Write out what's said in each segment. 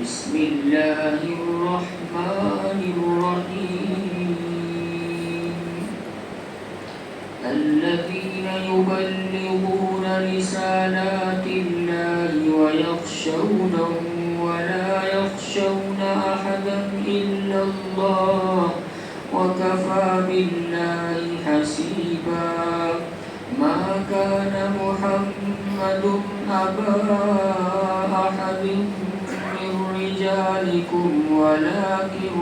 بسم الله الرحمن الرحيم. الذين يبلغون رسالات الله ويخشونه ولا يخشون أحدا إلا الله وكفى بالله حسيبا. ما كان محمد أبا أحد من رجالكم ولكن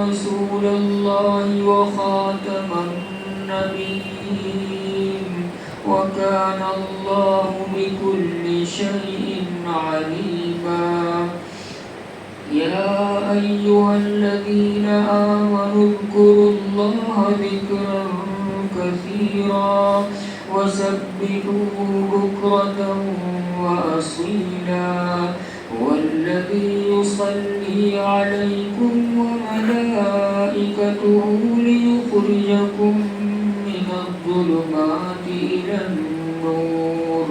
رسول الله وخاتم النبيين وكان الله بكل شيء عليما. يا أيها الذين آمنوا اذكروا الله ذكرا كثيرا وسبحوه بكرة وأصيلا. والذي يصلي عليكم وملائكته ليخرجكم من الظلمات إلى النور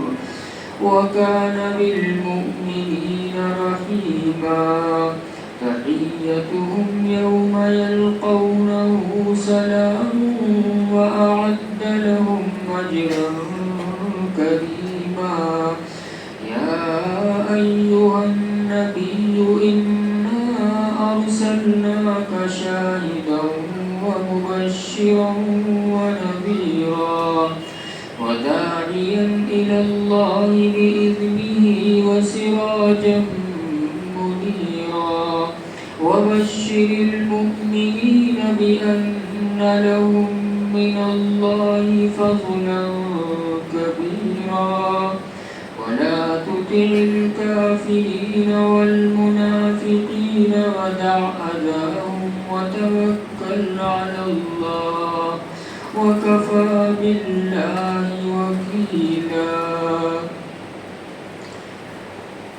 وكان بالمؤمنين رحيما. تحيتهم يوم يلقونه سلام وأعد لهم أجرا كريما. يا أيها النبي إنا أرسلناك شاهدا ومبشرا ونذيرا وداعيا إلى الله بإذنه وسراجا منيرا. وبشر المؤمنين بأن لهم من الله فضلا كبيرا. ولا تطع الكافرين والمنافقين ودع أذاهم وتوكل على الله وكفى بالله وكيلا.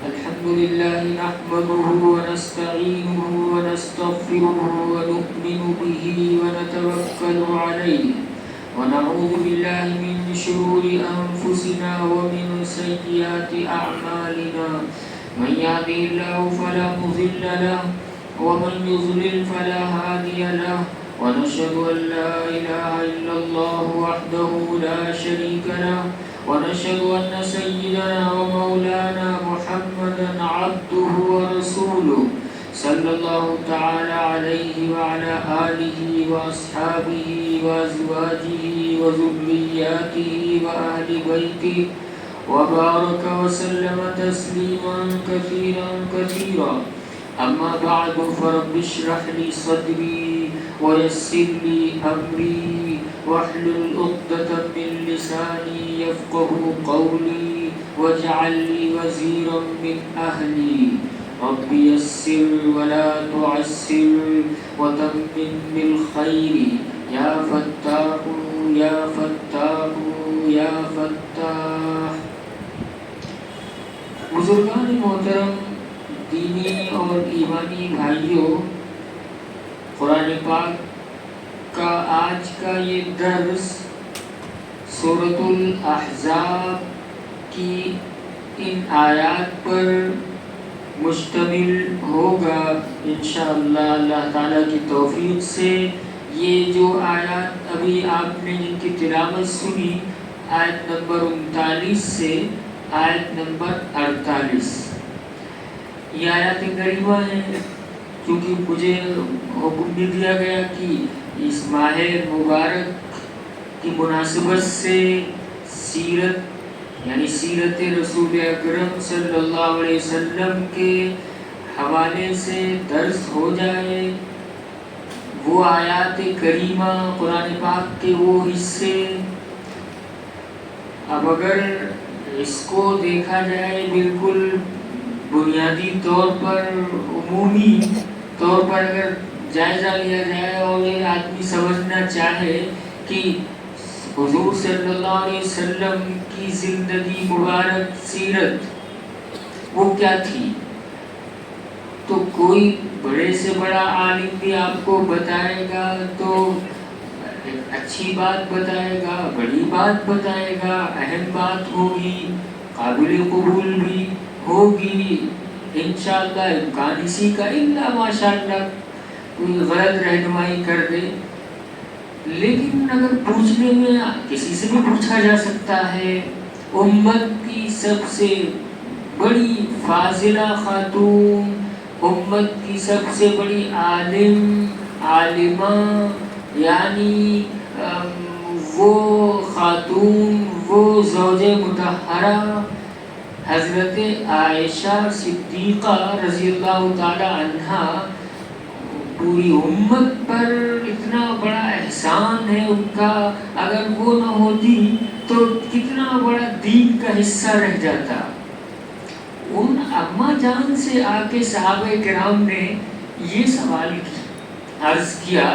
الحمد لله نحمده ونستعينه ونستغفره ونؤمن به ونتوكل عليه ونعوذ بالله من شرور أنفسنا ومن سيئات أعمالنا. من يهده الله فلا مضل له ومن يضلل فلا هادي له. ونشهد أن لا إله إلا الله وحده لا شريك له. ونشهد أن سيدنا ومولانا محمدا عبده ورسوله صلى الله تعالى عليه وعلى آله وأصحابه وأزواجه وذرياته وأهل بيته وبارك وسلم تسليما كثيرا كثيرا. أما بعد فرب اشرح لي صدري ويسر لي أمري واحلل عقدة من لساني يفقه قولي واجعل لي وزيرا من أهلي. رب يسر ولا تعسر وتمم بالخير يا فتاح يا فتاح يا فتاح. بزرگان محترم، دینی اور ایمانی بھائیوں، قرآن پاک کا آج کا یہ درس سورۃ الاحزاب کی ان آیات پر مشتمل ہوگا انشاءاللہ اللہ تعالیٰ کی توفیق سے. یہ جو آیات ابھی آپ نے جن کی تلاوت سنی، آیت نمبر 39 سے آیت نمبر 48، یہ آیات کریمہ ہیں. کیونکہ مجھے حکم بھی دیا گیا کہ اس ماہ مبارک کی مناسبت سے سیرت یعنی سیرت رسول اکرم صلی اللہ علیہ وسلم کے حوالے سے درس ہو جائے. وہ آیات کریمہ قرآن پاک کے وہ حصے، اب اگر اس کو دیکھا جائے بالکل بنیادی طور پر، عمومی طور پر اگر جائزہ لیا جائے اور یہ آدمی سمجھنا چاہے کہ حضور صلی اللہ علیہ وسلم کی زندگی مبارک، سیرت وہ کیا تھی، تو کوئی بڑے سے بڑا عالم بھی آپ کو بتائے گا تو ایک اچھی بات بتائے گا، بڑی بات بتائے گا، اہم بات ہوگی. قابل قبول بھی ہوگی انشاءاللہ، امکان اسی کا، الا ماشاءاللہ کوئی غلط رہنمائی کر دے۔ لیکن اگر پوچھنے میں کسی سے بھی پوچھا جا سکتا ہے، امت کی سب سے بڑی فاضلہ خاتون، امت کی سب سے بڑی عالمہ، یعنی وہ خاتون، وہ زوج مطہرہ حضرت عائشہ صدیقہ رضی اللہ تعالی عنہا، پوری امت پر اتنا بڑا احسان ہے ان کا، اگر وہ نہ ہوتی تو کتنا بڑا دین کا حصہ رہ جاتا۔ ان اماں جان سے آ کے صحابہ کرام نے یہ سوال عرض کیا،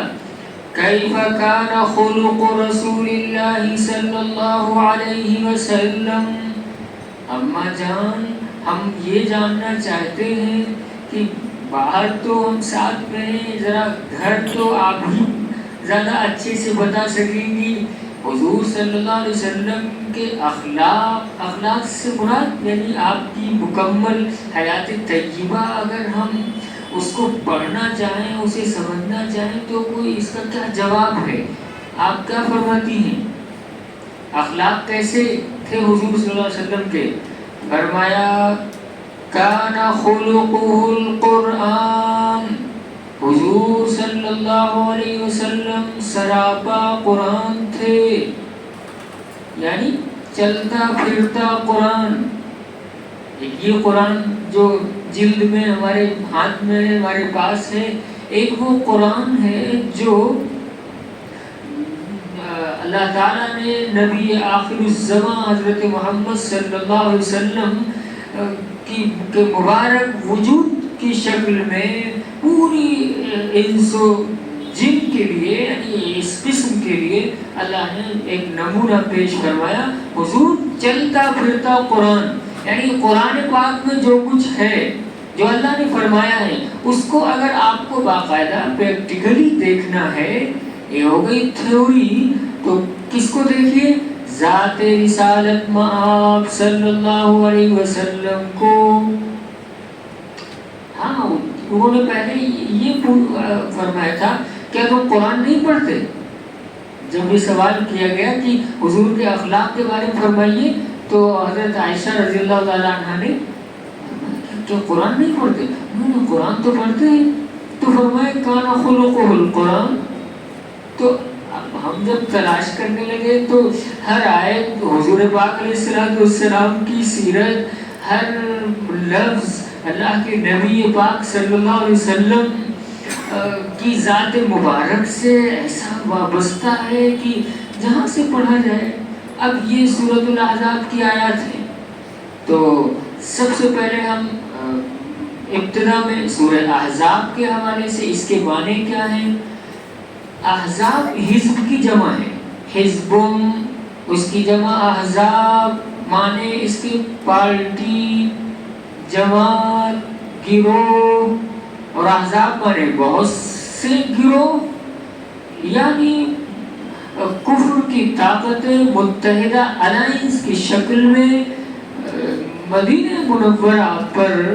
کیف کان خلق رسول اللہ صلی اللہ علیہ وسلم، اماں جان ہم یہ جاننا چاہتے ہیں کہ باہر تو ہم ساتھ میں ہیں، ذرا گھر تو آپ ہی زیادہ اچھے سے بتا سکیں گی، حضور صلی اللہ علیہ وسلم کے اخلاق سے مراد یعنی آپ کی مکمل حیات طیبہ، اگر ہم اس کو پڑھنا چاہیں، اسے سمجھنا چاہیں تو کوئی اس کا کیا جواب ہے؟ آپ کیا فرماتی ہیں؟ اخلاق کیسے تھے حضور صلی اللہ علیہ وسلم کے؟ فرمایا کان خلقہ القرآن، حضور صلی اللہ علیہ وسلم سراپا قرآن تھے، یعنی چلتا پھرتا قرآن۔ یہ قرآن جو جلد میں ہمارے ہاتھ میں ہمارے پاس ہے، ایک وہ قرآن ہے جو اللہ تعالیٰ نے نبی آخر الزمان حضرت محمد صلی اللہ علیہ وسلم کے مبارک وجود کی شکل میں پوری انس و جن کے لیے، یعنی اس قسم کے لیے اللہ نے ایک نمونہ پیش کروایا، حضور چلتا پھرتا قرآن، یعنی قرآن پاک میں جو کچھ ہے، جو اللہ نے فرمایا ہے، اس کو اگر آپ کو باقاعدہ پریکٹیکلی دیکھنا ہے، یہ ہو گئی تھیوری، تو کس کو دیکھیے؟ ذات رسالت مآب صلی اللہ علیہ وسلم کو۔ ہاں انہوں نے پہلے یہ فرمایا تھا، کیا تم قرآن نہیں پڑھتے؟ جب یہ سوال کیا گیا کہ حضور کے اخلاق کے بارے میں فرمائیے، تو حضرت عائشہ رضی اللہ تعالیٰ عنہ نے کیا قرآن نہیں پڑھتے؟ انہوں نے قرآن تو پڑھتے ہیں، تو فرمایا کان خلقہ القرآن۔ تو ہم جب تلاش کرنے لگے تو ہر آیت، حضور پاک علیہ السلام کی سیرت، ہر لفظ اللہ کے نبی پاک صلی اللہ علیہ وسلم کی ذات مبارک سے ایسا وابستہ ہے کہ جہاں سے پڑھا جائے۔ اب یہ سورۃ الاحزاب کی آیات ہیں، تو سب سے پہلے ہم ابتدا میں سورہ احزاب کے حوالے سے اس کے معنی کیا ہیں۔ احزاب حزب کی جمع ہے، حزبم اس کی جمع، احزاب معنی اس کی پارٹی، جماعت، گروہ، اور احزاب معنی بہت سے گروہ، یعنی کفر کی طاقتیں متحدہ الائنس کی شکل میں مدینہ منورہ پر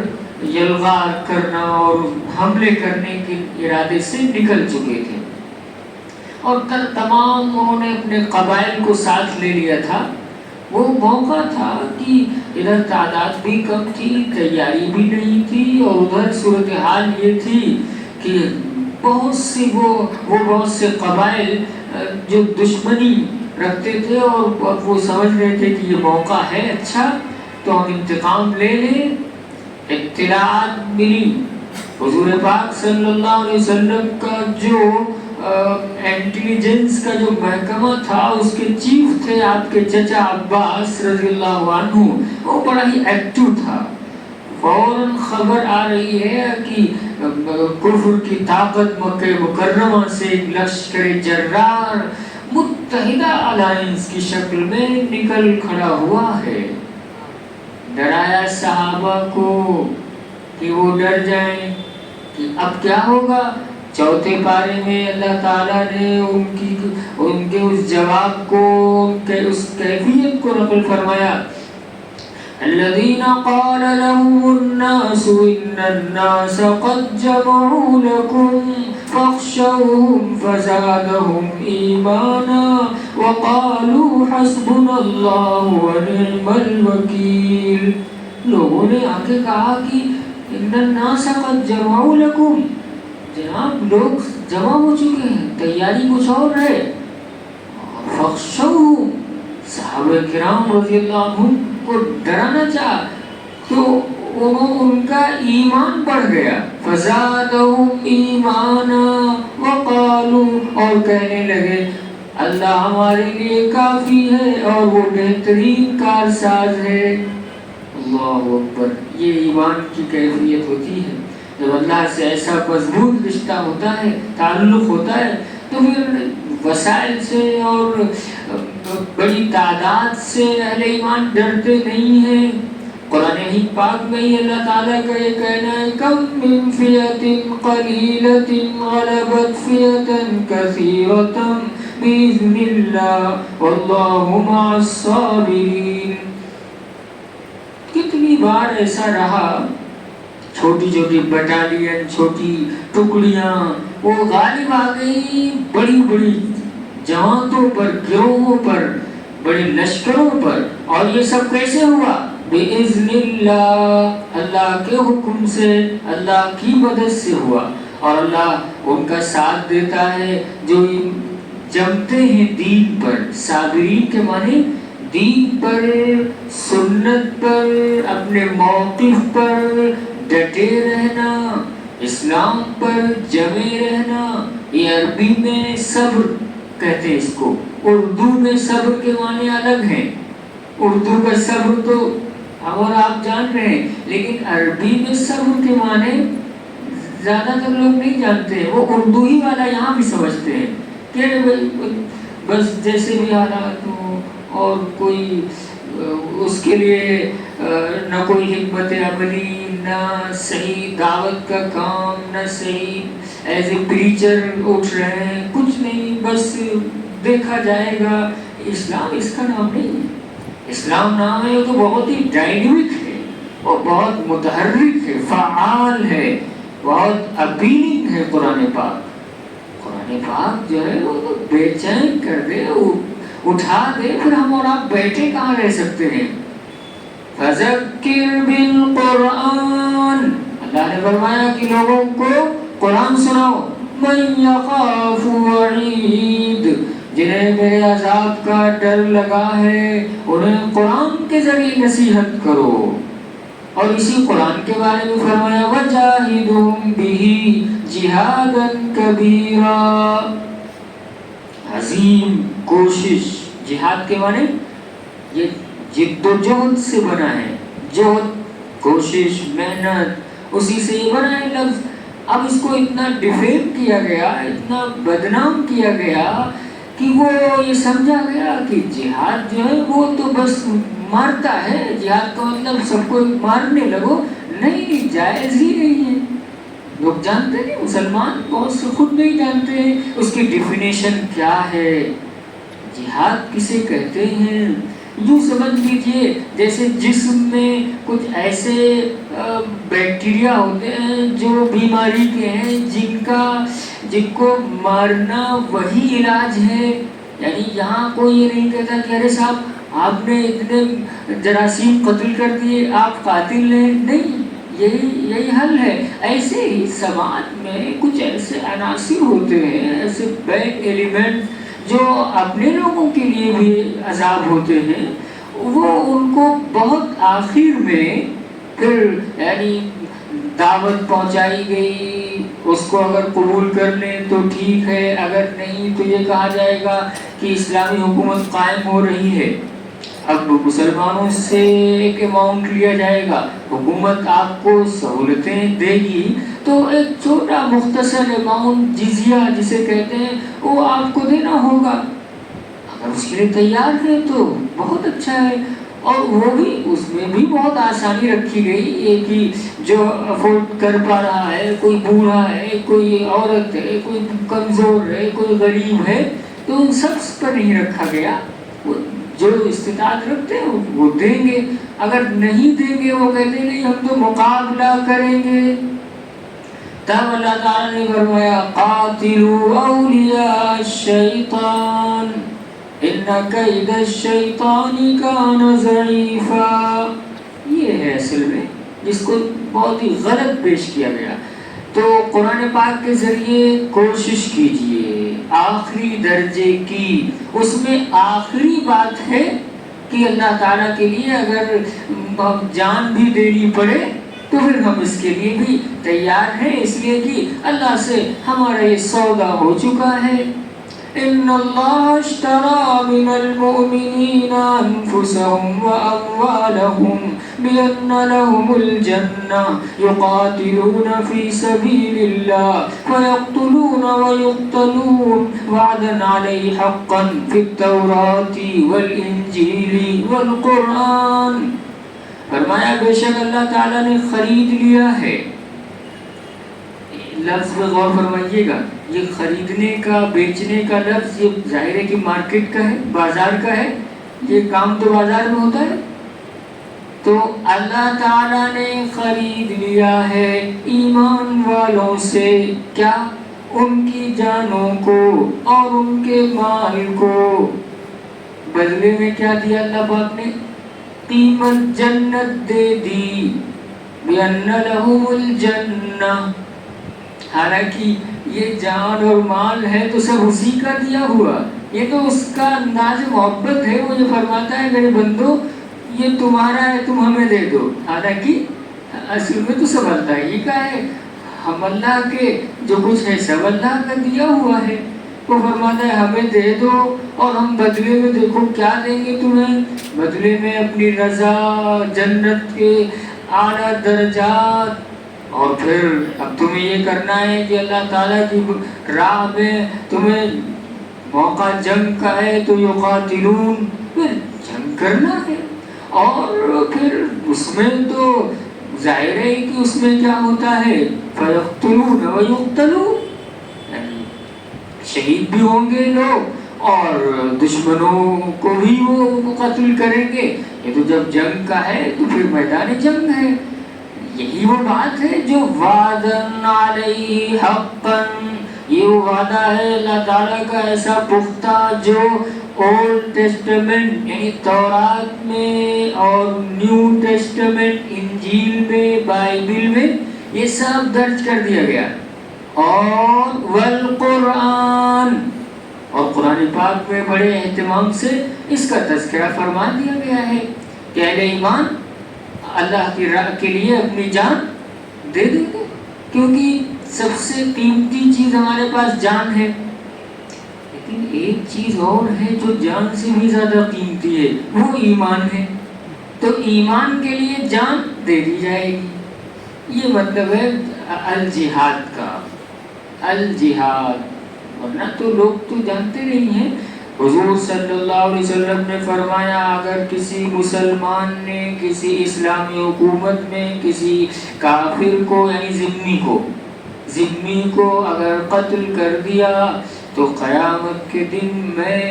یلغار کرنا اور حملے کرنے کے ارادے سے نکل چکے تھے، اور کل تمام انہوں نے اپنے قبائل کو ساتھ لے لیا تھا۔ وہ موقع تھا کہ ادھر تعداد بھی کم تھی، تیاری بھی نہیں تھی، اور ادھر صورتحال یہ تھی کہ بہت سے قبائل جو دشمنی رکھتے تھے، اور وہ سمجھ رہے تھے کہ یہ موقع ہے اچھا تو ہم انتقام لے لیں۔ اطلاعات ملی، حضور پاک صلی اللہ علیہ وسلم کا جو انٹیلیجنس کا جو محکمہ تھا، اس کے چیف تھے آپ کے چچا عباس رضی اللہ عنہ، وہ بڑا ہی ایکٹیو تھا۔ فوراً خبر آ رہی ہے کہ کفر کی طاقت مکہ مکرمہ سے ایک لشکر جرار متحدہ الائنس کی شکل میں نکل کھڑا ہوا ہے۔ ڈرایا صحابہ کو کہ وہ ڈر جائیں کہ اب کیا ہوگا۔ چوتھے پارے میں اللہ تعالیٰ نے ان کے اس جواب کو، ان کے اس کیفیت کو نقل فرمایا۔ الذين قال لهم الناس إن الناس قد جمعوا لكم فاخشوهم فزادهم إيمانا وقالوا حسبنا الله ونعم الوكيل. لوگوں نے آ کے کہا کہ ان الناس قد جمعوا لكم، جناب لوگ جمع ہو چکے ہیں، تیاری کچھ اور ہے. فاخشوهم، صحابہ کرام رضی اللہ عنہم کو ڈرانا چاہا تو ان کا ایمان بڑھ گیا. فزادهم ایمانا وقالوا، اور کہنے لگے اللہ ہمارے لیے کافی ہے اور وہ بہترین کارساز ہے. اللہ اکبر. یہ ایمان کی کیفیت ہوتی ہے جب اللہ سے ایسا مضبوط رشتہ ہوتا ہے، تعلق ہوتا ہے، تو پھر وسائل سے اور بڑی تعداد سے اہل ایمان ڈرتے نہیں ہیں. قرآن ہی پاک میں ہی اللہ تعالیٰ کا یہ کہنا ہے کم من فئۃ قلیلۃ غلبت فئۃ کثیرۃ بإذن اللہ واللہ مع الصابرین. کتنی بار ایسا رہا، چھوٹی چھوٹی بٹالین، چھوٹی ٹکڑیاں وہ غالب آ گئی بڑی بڑی جماعتوں پر، گروہوں پر، بڑے لشکروں پر. اور یہ سب کیسے ہوا؟ بِإِذْنِ اللہ، اللہ کے حکم سے، اللہ کی مدد سے ہوا. اور اللہ ان کا ساتھ دیتا ہے جو جمتے ہیں دین پر. صابرین کے معنی دین پر، سنت پر، اپنے موقف پر ڈٹے رہنا، اسلام پر جمے رہنا. یہ عربی میں صبر کہتے ہیں اس کو. اردو میں صبر کے معنی الگ ہیں. اردو کا صبر تو ہم اور آپ جان رہے ہیں، لیکن عربی میں صبر کے معنی زیادہ تر لوگ نہیں جانتے ہیں. وہ اردو ہی والا یہاں بھی سمجھتے ہیں کہ بس جیسے بھی حالات ہوں، اور کوئی اس کے لیے نہ کوئی حکمت عملی، نہ صحیح دعوت کا کام، نہ صحیح ایز اے پریچر اٹھ رہے ہیں، کچھ نہیں، بس دیکھا جائے گا. اسلام اس کا نام نہیں ہے. اسلام نام ہے وہ تو بہت ہی ڈائنمک ہے، وہ بہت متحرک ہے، فعال ہے، بہت اپیلنگ ہے. قرآن پاک جو ہے وہ تو بے چین کر دے، اٹھا دے، پھر ہم اور آپ بیٹھے کہاں رہ سکتے ہیں. فذکر بالقرآن، اللہ نے فرمایا کہ لوگوں کو قرآن سناؤ. من یخاف وعید، جنہیں میرے عذاب کا ڈر لگا ہے انہیں قرآن کے ذریعے نصیحت کرو. اور اسی قرآن کے بارے میں فرمایا وجاہدہم بہ جہادا کبیرا، عظیم کوشش. جہاد کے معنی یہ جد و جہد سے بنا ہے. جہد، کوشش، محنت، اسی سے یہ بنا ہے لفظ. اب اس کو اتنا ڈیفیم کیا گیا، اتنا بدنام کیا گیا کہ وہ یہ سمجھا گیا کہ جہاد جو ہے وہ تو بس مارتا ہے. جہاد کا مطلب سب کو مارنے لگو، نہیں، جائز ہی نہیں ہے. لوگ جانتے نہیں، مسلمان بہت سے خود نہیں جانتے اس کی ڈیفینیشن کیا ہے. جہاد کسے کہتے ہیں؟ یوں سمجھ لیجئے جیسے جسم میں کچھ ایسے بیکٹیریا ہوتے ہیں جو بیماری کے ہیں، جن کو مارنا وہی علاج ہے. یعنی یہاں کوئی یہ نہیں کہتا کہ ارے صاحب آپ نے اتنے جراثیم قتل کر دیے، آپ قاتل ہیں. نہیں، یہی حل ہے. ایسے ہی سماج میں کچھ ایسے عناصر ہوتے ہیں، ایسے بیڈ ایلیمنٹ جو اپنے لوگوں کے لیے بھی عذاب ہوتے ہیں. وہ ان کو بہت آخر میں پھر یعنی دعوت پہنچائی گئی، اس کو اگر قبول کر لیں تو ٹھیک ہے، اگر نہیں تو یہ کہا جائے گا کہ اسلامی حکومت قائم ہو رہی ہے. اب مسلمانوں سے ایک اماؤنٹ لیا جائے گا، حکومت آپ کو سہولتیں دے گی، تو ایک چھوٹا مختصر اماؤنٹ جزیہ جسے کہتے ہیں وہ آپ کو دینا ہوگا. اگر اس کے لیے تیار ہے تو بہت اچھا ہے. اور وہ بھی اس میں بھی بہت آسانی رکھی گئی، ایک ہی جو افورڈ کر پا رہا ہے، کوئی بوڑھا ہے، کوئی عورت ہے، کوئی کمزور ہے، کوئی غریب ہے، تو ان سب پر نہیں رکھا گیا. جو استطاعت رکھتے ہیں وہ دیں گے، اگر نہیں دیں گے وہ کہتے ہیں نہیں ہم تو مقابلہ کریں گے۔ تب اللہ تعالیٰ نے فرمایا قاتلوا اولیاء الشیطان ان کید الشیطان کان ضعیفا۔ یہ ہے اصل میں جس کو بہت ہی غلط پیش کیا گیا۔ تو قرآن پاک کے ذریعے کوشش کیجئے آخری درجے کی، اس میں آخری بات ہے کہ اللہ تعالیٰ کے لیے اگر جان بھی دینی پڑے تو پھر ہم اس کے لیے بھی تیار ہیں، اس لیے کہ اللہ سے ہمارا یہ سودا ہو چکا ہے۔ ان اللہ اشترى من المؤمنین انفسهم واموالهم بان لهم الجنہ یقاتلون فی سبیل اللہ فیقتلون ویقتلون وعدا علیہ حقا فی التوراۃ والانجیل والقرآن۔ فرمایا بے شک اللہ تعالیٰ نے خرید لیا ہے۔ لفظ میں غور فرمائیے گا، یہ خریدنے کا بیچنے کا لفظ یہ ظاہر ہے کہ مارکیٹ کا ہے، بازار کا ہے، یہ کام تو بازار میں ہوتا ہے۔ تو اللہ تعالیٰ نے خرید لیا ہے ایمان والوں سے کیا؟ ان کی جانوں کو اور ان کے مال کو۔ بدلے میں کیا دیا اللہ پاک نے؟ قیمت جنت دے دی، بِأَنَّ لَهُمُ الْجَنَّةَ۔ حالانکہ یہ جان اور مال ہے تو سب اسی کا دیا ہوا، یہ تو اس کا انداز محبت ہے، وہ یہ فرماتا ہے میرے بندو یہ تمہارا ہے تم ہمیں دے دو، حالانکہ اصل میں تو سب اللہ ہی کا ہے، ہم اللہ کے جو کچھ ہے سب اللہ کا دیا ہوا ہے۔ وہ فرماتا ہے ہمیں دے دو اور ہم بدلے میں دیکھو کیا دیں گے تمہیں، بدلے میں اپنی رضا، جنت کے اعلیٰ درجات، اور پھر اب تمہیں یہ کرنا ہے کہ اللہ تعالیٰ کی راہ میں تمہیں موقع جنگ کا ہے تو یقاتلون، پھر جنگ کرنا ہے، اور پھر اس میں تو ظاہر ہے کہ اس میں کیا ہوتا ہے فیقتلون ویقتلون، یعنی شہید بھی ہوں گے لوگ اور دشمنوں کو بھی وہ قتل کریں گے۔ یہ تو جب جنگ کا ہے تو پھر میدان جنگ ہے۔ یہی وہ بات ہے جو وعدن علیہ حقا، یہ وہ وعدہ ہے اللہ تعالیٰ کا ایسا پختہ جو اولڈ ٹیسٹمنٹ یعنی تورات میں اور نیو ٹیسٹمنٹ انجیل میں، بائبل میں یہ سب درج کر دیا گیا، اور والقرآن، اور قرآن پاک میں بڑے اہتمام سے اس کا تذکرہ فرما دیا گیا ہے کہ اہل ایمان اللہ کی راہ کے لیے اپنی جان دے دیں گے، کیونکہ سب سے قیمتی چیز ہمارے پاس جان ہے، لیکن ایک چیز اور ہے جو جان سے بھی زیادہ قیمتی ہے، وہ ایمان ہے، تو ایمان کے لیے جان دے دی جائے گی۔ یہ مطلب ہے الجہاد کا، الجہاد، ورنہ تو لوگ تو جانتے نہیں ہیں۔ حضور صلی اللہ علیہ وسلم نے فرمایا اگر کسی مسلمان نے کسی اسلامی حکومت میں کسی کافر کو یعنی ذمی کو اگر قتل کر دیا تو قیامت کے دن میں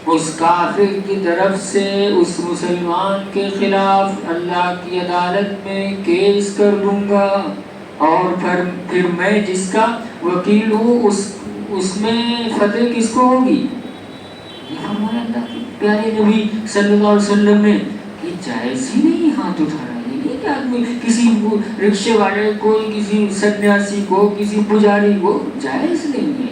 اس کافر کی طرف سے اس مسلمان کے خلاف اللہ کی عدالت میں کیس کر دوں گا، اور پھر میں جس کا وکیل ہوں اس میں فتح کس کو ہوگی؟ فرمایا اللہ کے پیارے نبی صلی اللہ علیہ وسلم نے کہ جائز ہی نہیں ہاتھ اٹھانا، یہ کہ آدمی کسی رکشے والے کو، کسی سنیاسی کو، کسی پجاری کو، جائز نہیں ہے۔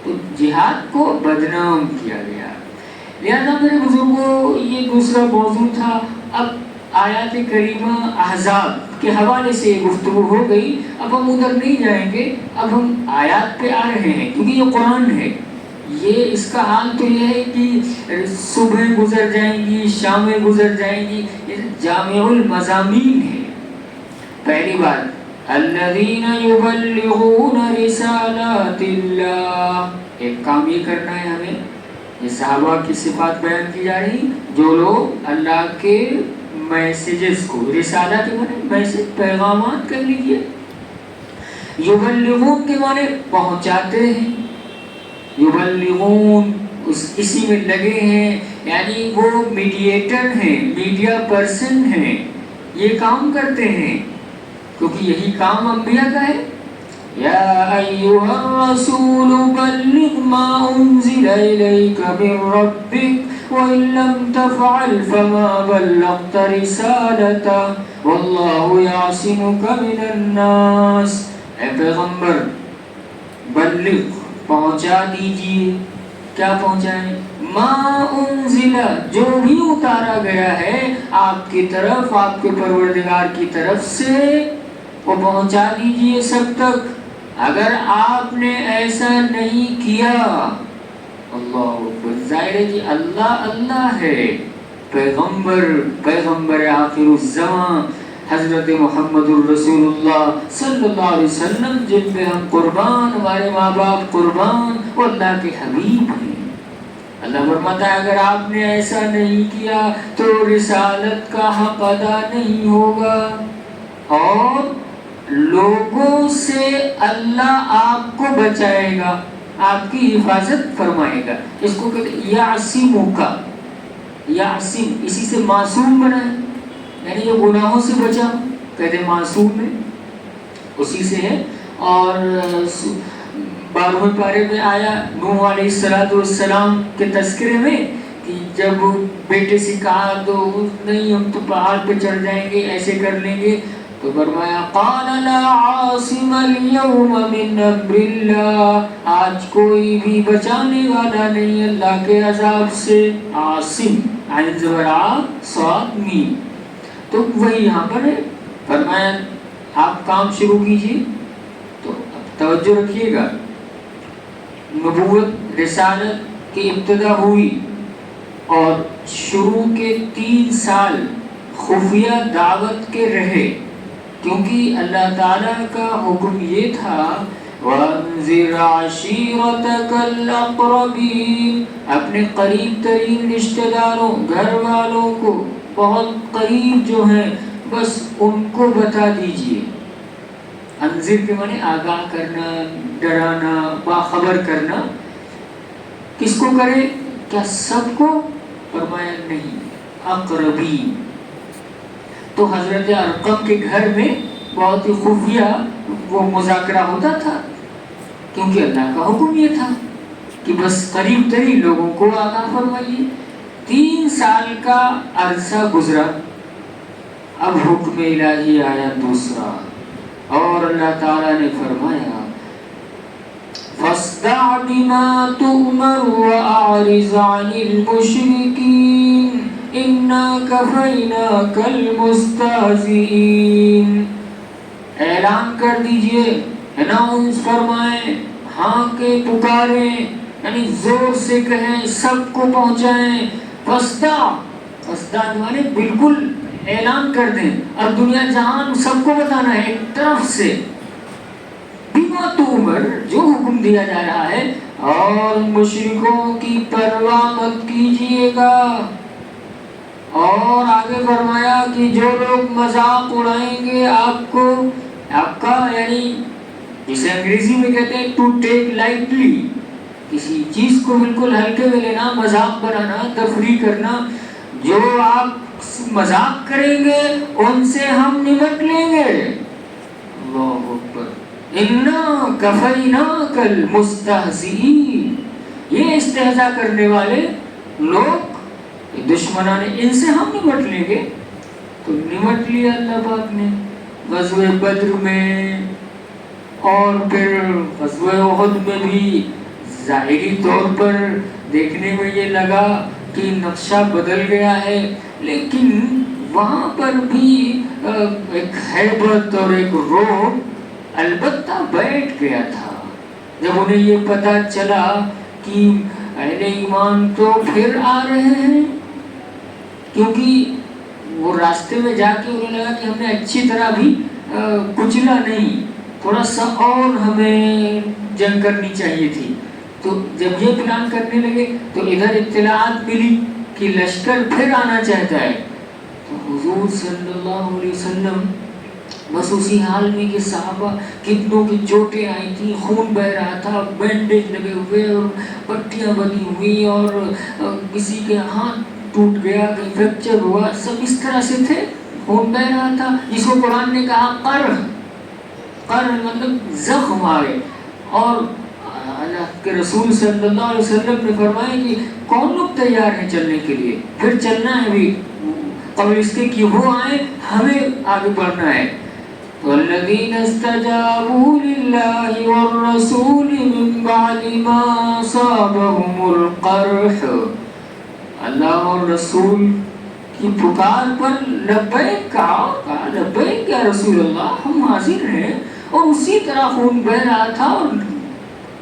تو جہاد کو بدنام کیا گیا، لہذا میرے بزرگوں یہ دوسرا موضوع تھا۔ اب آیات کریمہ احزاب کے حوالے سے یہ گفتگو ہو گئی، اب ہم ادھر نہیں جائیں گے، اب ہم آیات پہ آ رہے ہیں کیونکہ یہ قرآن ہے۔ یہ اس کا حال تو یہ ہے کہ صبح گزر جائیں گی، شامیں گزر جائیں گی، یہ جامع المضامین ہے۔ پہلی بات الذین یبلغون رسالات اللہ، ایک کام یہ کرنا ہے ہمیں، یہ صحابہ کی صفات بیان کی جا رہی، جو لوگ اللہ کے میسیجز کو، رسالہ کے معنی میسیج، پیغامات کہہ لیجیے، یبلغون کے معنی پہنچاتے ہیں، یبلغون اسی میں لگے ہیں، یعنی وہ میڈیٹر ہیں، میڈیا پرسن ہیں، یہ کام کرتے ہیں، کیونکہ یہی کام انبیاء کا ہے۔ یا ایھا الرسول بلغ ما انزل الیک من ربک وان لم تفعل فما بلغت رسالتہ واللہ یعصمک من الناس۔ اے پیغمبر بلغ پہنچا دیجیے، کیا پہنچائیں؟ ما انزل جو بھی اتارا گیا ہے آپ کی طرف، آپ کے پروردگار کی طرف سے، وہ پہنچا دیجیے سب تک۔ اگر آپ نے ایسا نہیں کیا، اللہ اکبر، ظاہر ہے جی اللہ اللہ ہے، پیغمبر آخر الزمان حضرت محمد الرسول اللہ صلی اللہ علیہ وسلم، جن پہ ہم قربان، ہمارے ماں باپ قربان، وہ اللہ کے حبیب ہیں۔ اللہ فرماتا ہے اگر آپ نے ایسا نہیں کیا تو رسالت کا حق ادا نہیں ہوگا، اور لوگوں سے اللہ آپ کو بچائے گا، آپ کی حفاظت فرمائے گا۔ اس کو کہتے ہیں یعصمک، یعصم اسی سے معصوم بنا ہے، یعنی یہ گناہوں سے بچا، کہتے ہیں معصوم ہے، اسی سے ہے۔ اور 12ویں پارے میں آیا نوح علیہ السلام کے تذکرے میں کہ جب بیٹے سے کہا تو نہیں ہم تو پہاڑ پہ چڑھ جائیں گے، ایسے کر لیں گے، تو فرمایا قال لا عاصم اليوم من امر اللہ، آج کوئی بھی بچانے والا نہیں اللہ کے عذاب سے۔ عاصم عین زبر ع صاد میم، تو وہی یہاں پر ہے، فرمایا آپ کام شروع کیجیے۔ تو اب توجہ رکھیے گا، نبوت رسالت کی ابتدا ہوئی اور شروع کے 3 سال خفیہ دعوت کے رہے، کیونکہ اللہ تعالیٰ کا حکم یہ تھا وَأَنذِرْ عَشِيرَتَكَ الْأَقْرَبِينَ، اپنے قریب ترین رشتہ داروں، گھر والوں کو، بہت قریب جو ہیں، بس ان کو بتا دیجئے۔ انذر کے معنی آگاہ کرنا، ڈرانا، باخبر کرنا۔ کس کو کرے؟ کیا سب کو؟ فرمایا نہیں، اقربین۔ تو حضرت ارقم کے گھر میں بہت ہی خفیہ وہ مذاکرہ ہوتا تھا، کیونکہ اللہ کا حکم یہ تھا کہ بس قریب ترین لوگوں کو آگاہ فرمائیے۔ 3 سال کا عرصہ گزرا، اب حکم الہی آیا دوسرا، اور اللہ تعالیٰ نے فرمایا فَاصْدَعْ بِمَا تُؤْمَرُ وَأَعْرِضْ عَنِ الْمُشْرِكِينَ إِنَّا كَفَيْنَاكَ الْمُسْتَهْزِئِينَ۔ اعلان کر دیجئے، اناؤنس فرمائیں، ہاں کے پکاریں، یعنی زور سے کہیں، سب کو پہنچائیں۔ فَاصْدَعْ مانے بالکل اعلان کر دیں، اب دنیا جہان سب کو بتانا ہے ایک طرف سے۔ بما تؤمر، جو حکم دیا جا رہا ہے، اور مشرکوں کی پرواہ مت کیجیے گا۔ اور آگے فرمایا کہ جو لوگ مذاق اڑائیں گے آپ کو، آپ کا، یعنی جسے انگریزی میں کہتے ہیں ٹو ٹیک لائٹلی، کسی چیز کو بالکل ہلکے میں لینا، مذاق بنانا، تفریح کرنا، جو آپ مذاق کریں گے ان سے ہم نمٹ لیں گے۔ اللہ اکبر، اِنَّا كَفَيْنَاكَ الْمُسْتَهْزِئِينَ، یہ استہزاء کرنے والے لوگ، دشمنان، ان سے ہم نمٹ لیں گے۔ تو نمٹ لیا اللہ پاک نے غزوہ بدر میں، اور پھر غزوہ احد میں بھی ظاہری طور پر دیکھنے میں یہ لگا کہ نقشہ بدل گیا ہے، لیکن وہاں پر بھی ایک ہیبت اور ایک رعب البتہ بیٹھ گیا تھا۔ جب انہیں یہ پتہ چلا کہ اہل ایمان تو پھر آ رہے ہیں، کیونکہ وہ راستے میں جا کے انہیں لگا کہ ہم نے اچھی طرح بھی کچلا نہیں، تھوڑا سا اور ہمیں جنگ کرنی چاہیے تھی۔ تو جب یہ پلان کرنے لگے تو ادھر اطلاعات ملی کہ لشکر پھر آنا چاہتا ہے، تو حضور صلی اللہ علیہ وسلم بس اسی حال میں کہ صحابہ کتنوں کی چوٹیں آئی تھیں، خون بہ رہا تھا، بینڈیج لگے ہوئے اور پٹیاں بندھی ہوئی، اور کسی کے ہاتھ ٹوٹ گیا، کہیں فریکچر ہوا، سب اس طرح سے تھے، خون بہ رہا تھا، جس کو قرآن نے کہا قرح مطلب زخم آئے۔ اور اللہ کے رسول صلی اللہ علیہ وسلم نے فرمایا کہ کون لوگ تیار ہیں چلنے کے لیے، پھر چلنا ہے بھی قبل اس کے کہ وہ آئے، ہمیں آگے بڑھنا ہے۔ والذین استجابوا للہ والرسول من بعد ما اصابهم القرح، اللہ اور رسول کی پکار پر لبیک کہا لبیک یا رسول اللہ، ہم حاضر ہیں، اور اسی طرح خون بہ رہا تھا اور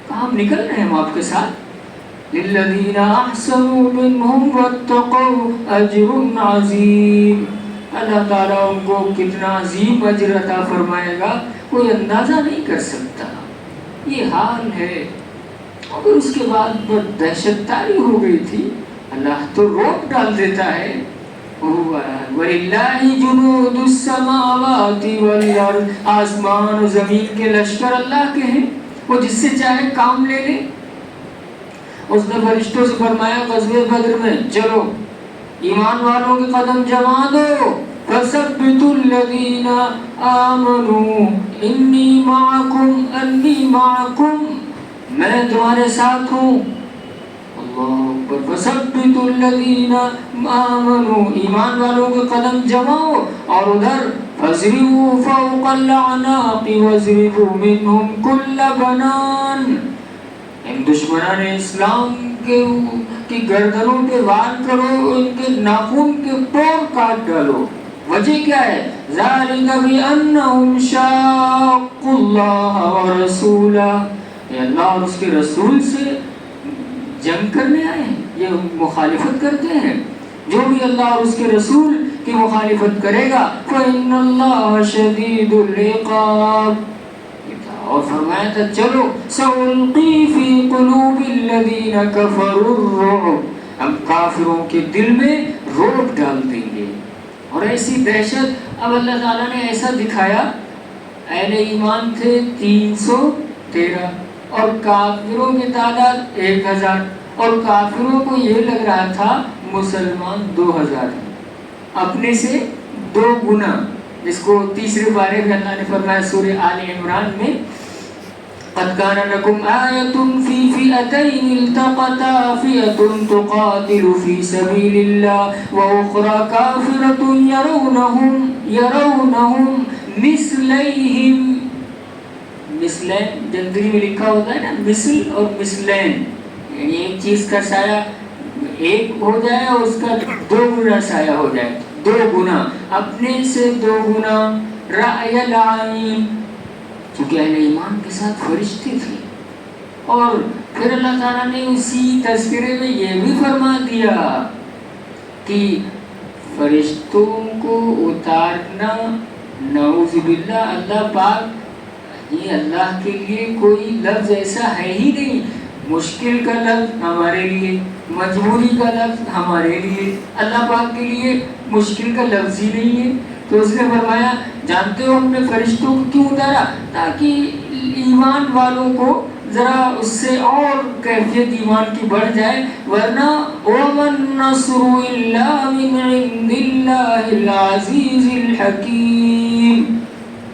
کہا ہم نکل رہے ہیں ہم آپ کے ساتھ۔ للذین احسنوا منہم واتقوا اجر عظیم، اللہ تعالیٰ ان کو کتنا عظیم اجر عطا فرمائے گا کوئی اندازہ نہیں کر سکتا۔ یہ حال ہے۔ اور پھر اس کے بعد بہت دہشت تاری ہو گئی تھی، اللہ تو روک ڈال دیتا ہے۔ وَلِلَّهِ جُنُودُ السَّمَاوَاتِ وَالْأَرْضِ، آسمان و زمین کے لشکر اللہ کے ہیں، وہ جس سے چاہے کام لے لے۔ اس نے فرشتوں سے فرمایا غزوہ بدر میں چلو ایمان والوں کے قدم جما دو، فَثَبِّتُوا الَّذِينَ آمَنُوا إِنِّي مَعَكُمْ أَنِّي مَعَكُمْ، میں تمہارے ساتھ ہوں۔ اللہ اکبر۔ فَثَبِّتُوا الَّذِينَ آمَنُوا، ایمان والوں کے قدم جماؤ، اور ادھر فَاضْرِبُوا فَوْقَ الْأَعْنَاقِ وَاضْرِبُوا مِنْهُمْ كُلَّ بَنَانٍ، ان دشمنان اسلام کی گردنوں پہ وار کرو، ان کے ناخن کے پور کاٹ ڈالو۔ وجہ کیا ہے؟ ذَلِكَ بِأَنَّهُمْ شَاقُّوا اللَّهَ وَرَسُولَهُ، یہ اللہ اور اس کے رسول سے جنگ کرنے آئے ہیں، یہ مخالفت کرتے ہیں۔ جو بھی اللہ اور اس کے رسول کی مخالفت کرے گا فَإِنَّ اللَّهَ شَدِيدُ الْعِقَابِ، اور فرمایا تھا چلو سَأُلْقِي فِي قُلُوبِ الَّذِينَ كَفَرُوا الرُّعْبَ، ہم کافروں کے دل میں رعب ڈال دیں گے۔ اور ایسی دہشت اب اللہ تعالیٰ نے ایسا دکھایا، اہل ایمان تھے 313 اور کافروں کی تعداد 1000، اور کافروں کو یہ لگ رہا تھا مسلمان 2000 ہیں، اپنے سے 2 گنا، جس کو تیسرے پارے میں اللہ نے فرمایا سورہ آل عمران میں قَدْ كَانَ لَكُمْ آيَةٌ فِي فِئَتَيْنِ الْتَقَتَا فِئَةٌ تُقَاتِلُ فِي سَبِيلِ اللَّهِ وَأُخْرَى كَافِرَةٌ يَرَوْنَهُمْ مِثْلَيْهِمْ، مثلین جلدی میں لکھا ہوتا ہے نا، مثل اور مثلین، یعنی ایک چیز کا سایہ ایک ہو جائے اور اس کا 2 گنا سایہ ہو جائے، 2 گنا، اپنے سے 2 گنا، رأی العین، چونکہ اہل ایمان کے ساتھ فرشتے تھے۔ اور پھر اللہ تعالیٰ نے اسی تذکرے میں یہ بھی فرما دیا کہ فرشتوں کو اتارنا، نعوذ باللہ، اللہ پاک، یہ اللہ کے لیے کوئی لفظ ایسا ہے ہی نہیں۔ مشکل کا لفظ ہمارے لیے، مجبوری کا لفظ ہمارے لیے، اللہ پاک کے لیے مشکل کا لفظ ہی نہیں ہے۔ تو اس نے فرمایا جانتے ہو ہم نے فرشتوں کو کیوں اتارا؟ تاکہ ایمان والوں کو ذرا اس سے اور کیفیت ایمان کی بڑھ جائے، ورنہ وَمَن نَّصْرُ إِلَّا مِنْ عِنْدِ اللَّهِ الْعَزِيزِ الْحَكِيمِ،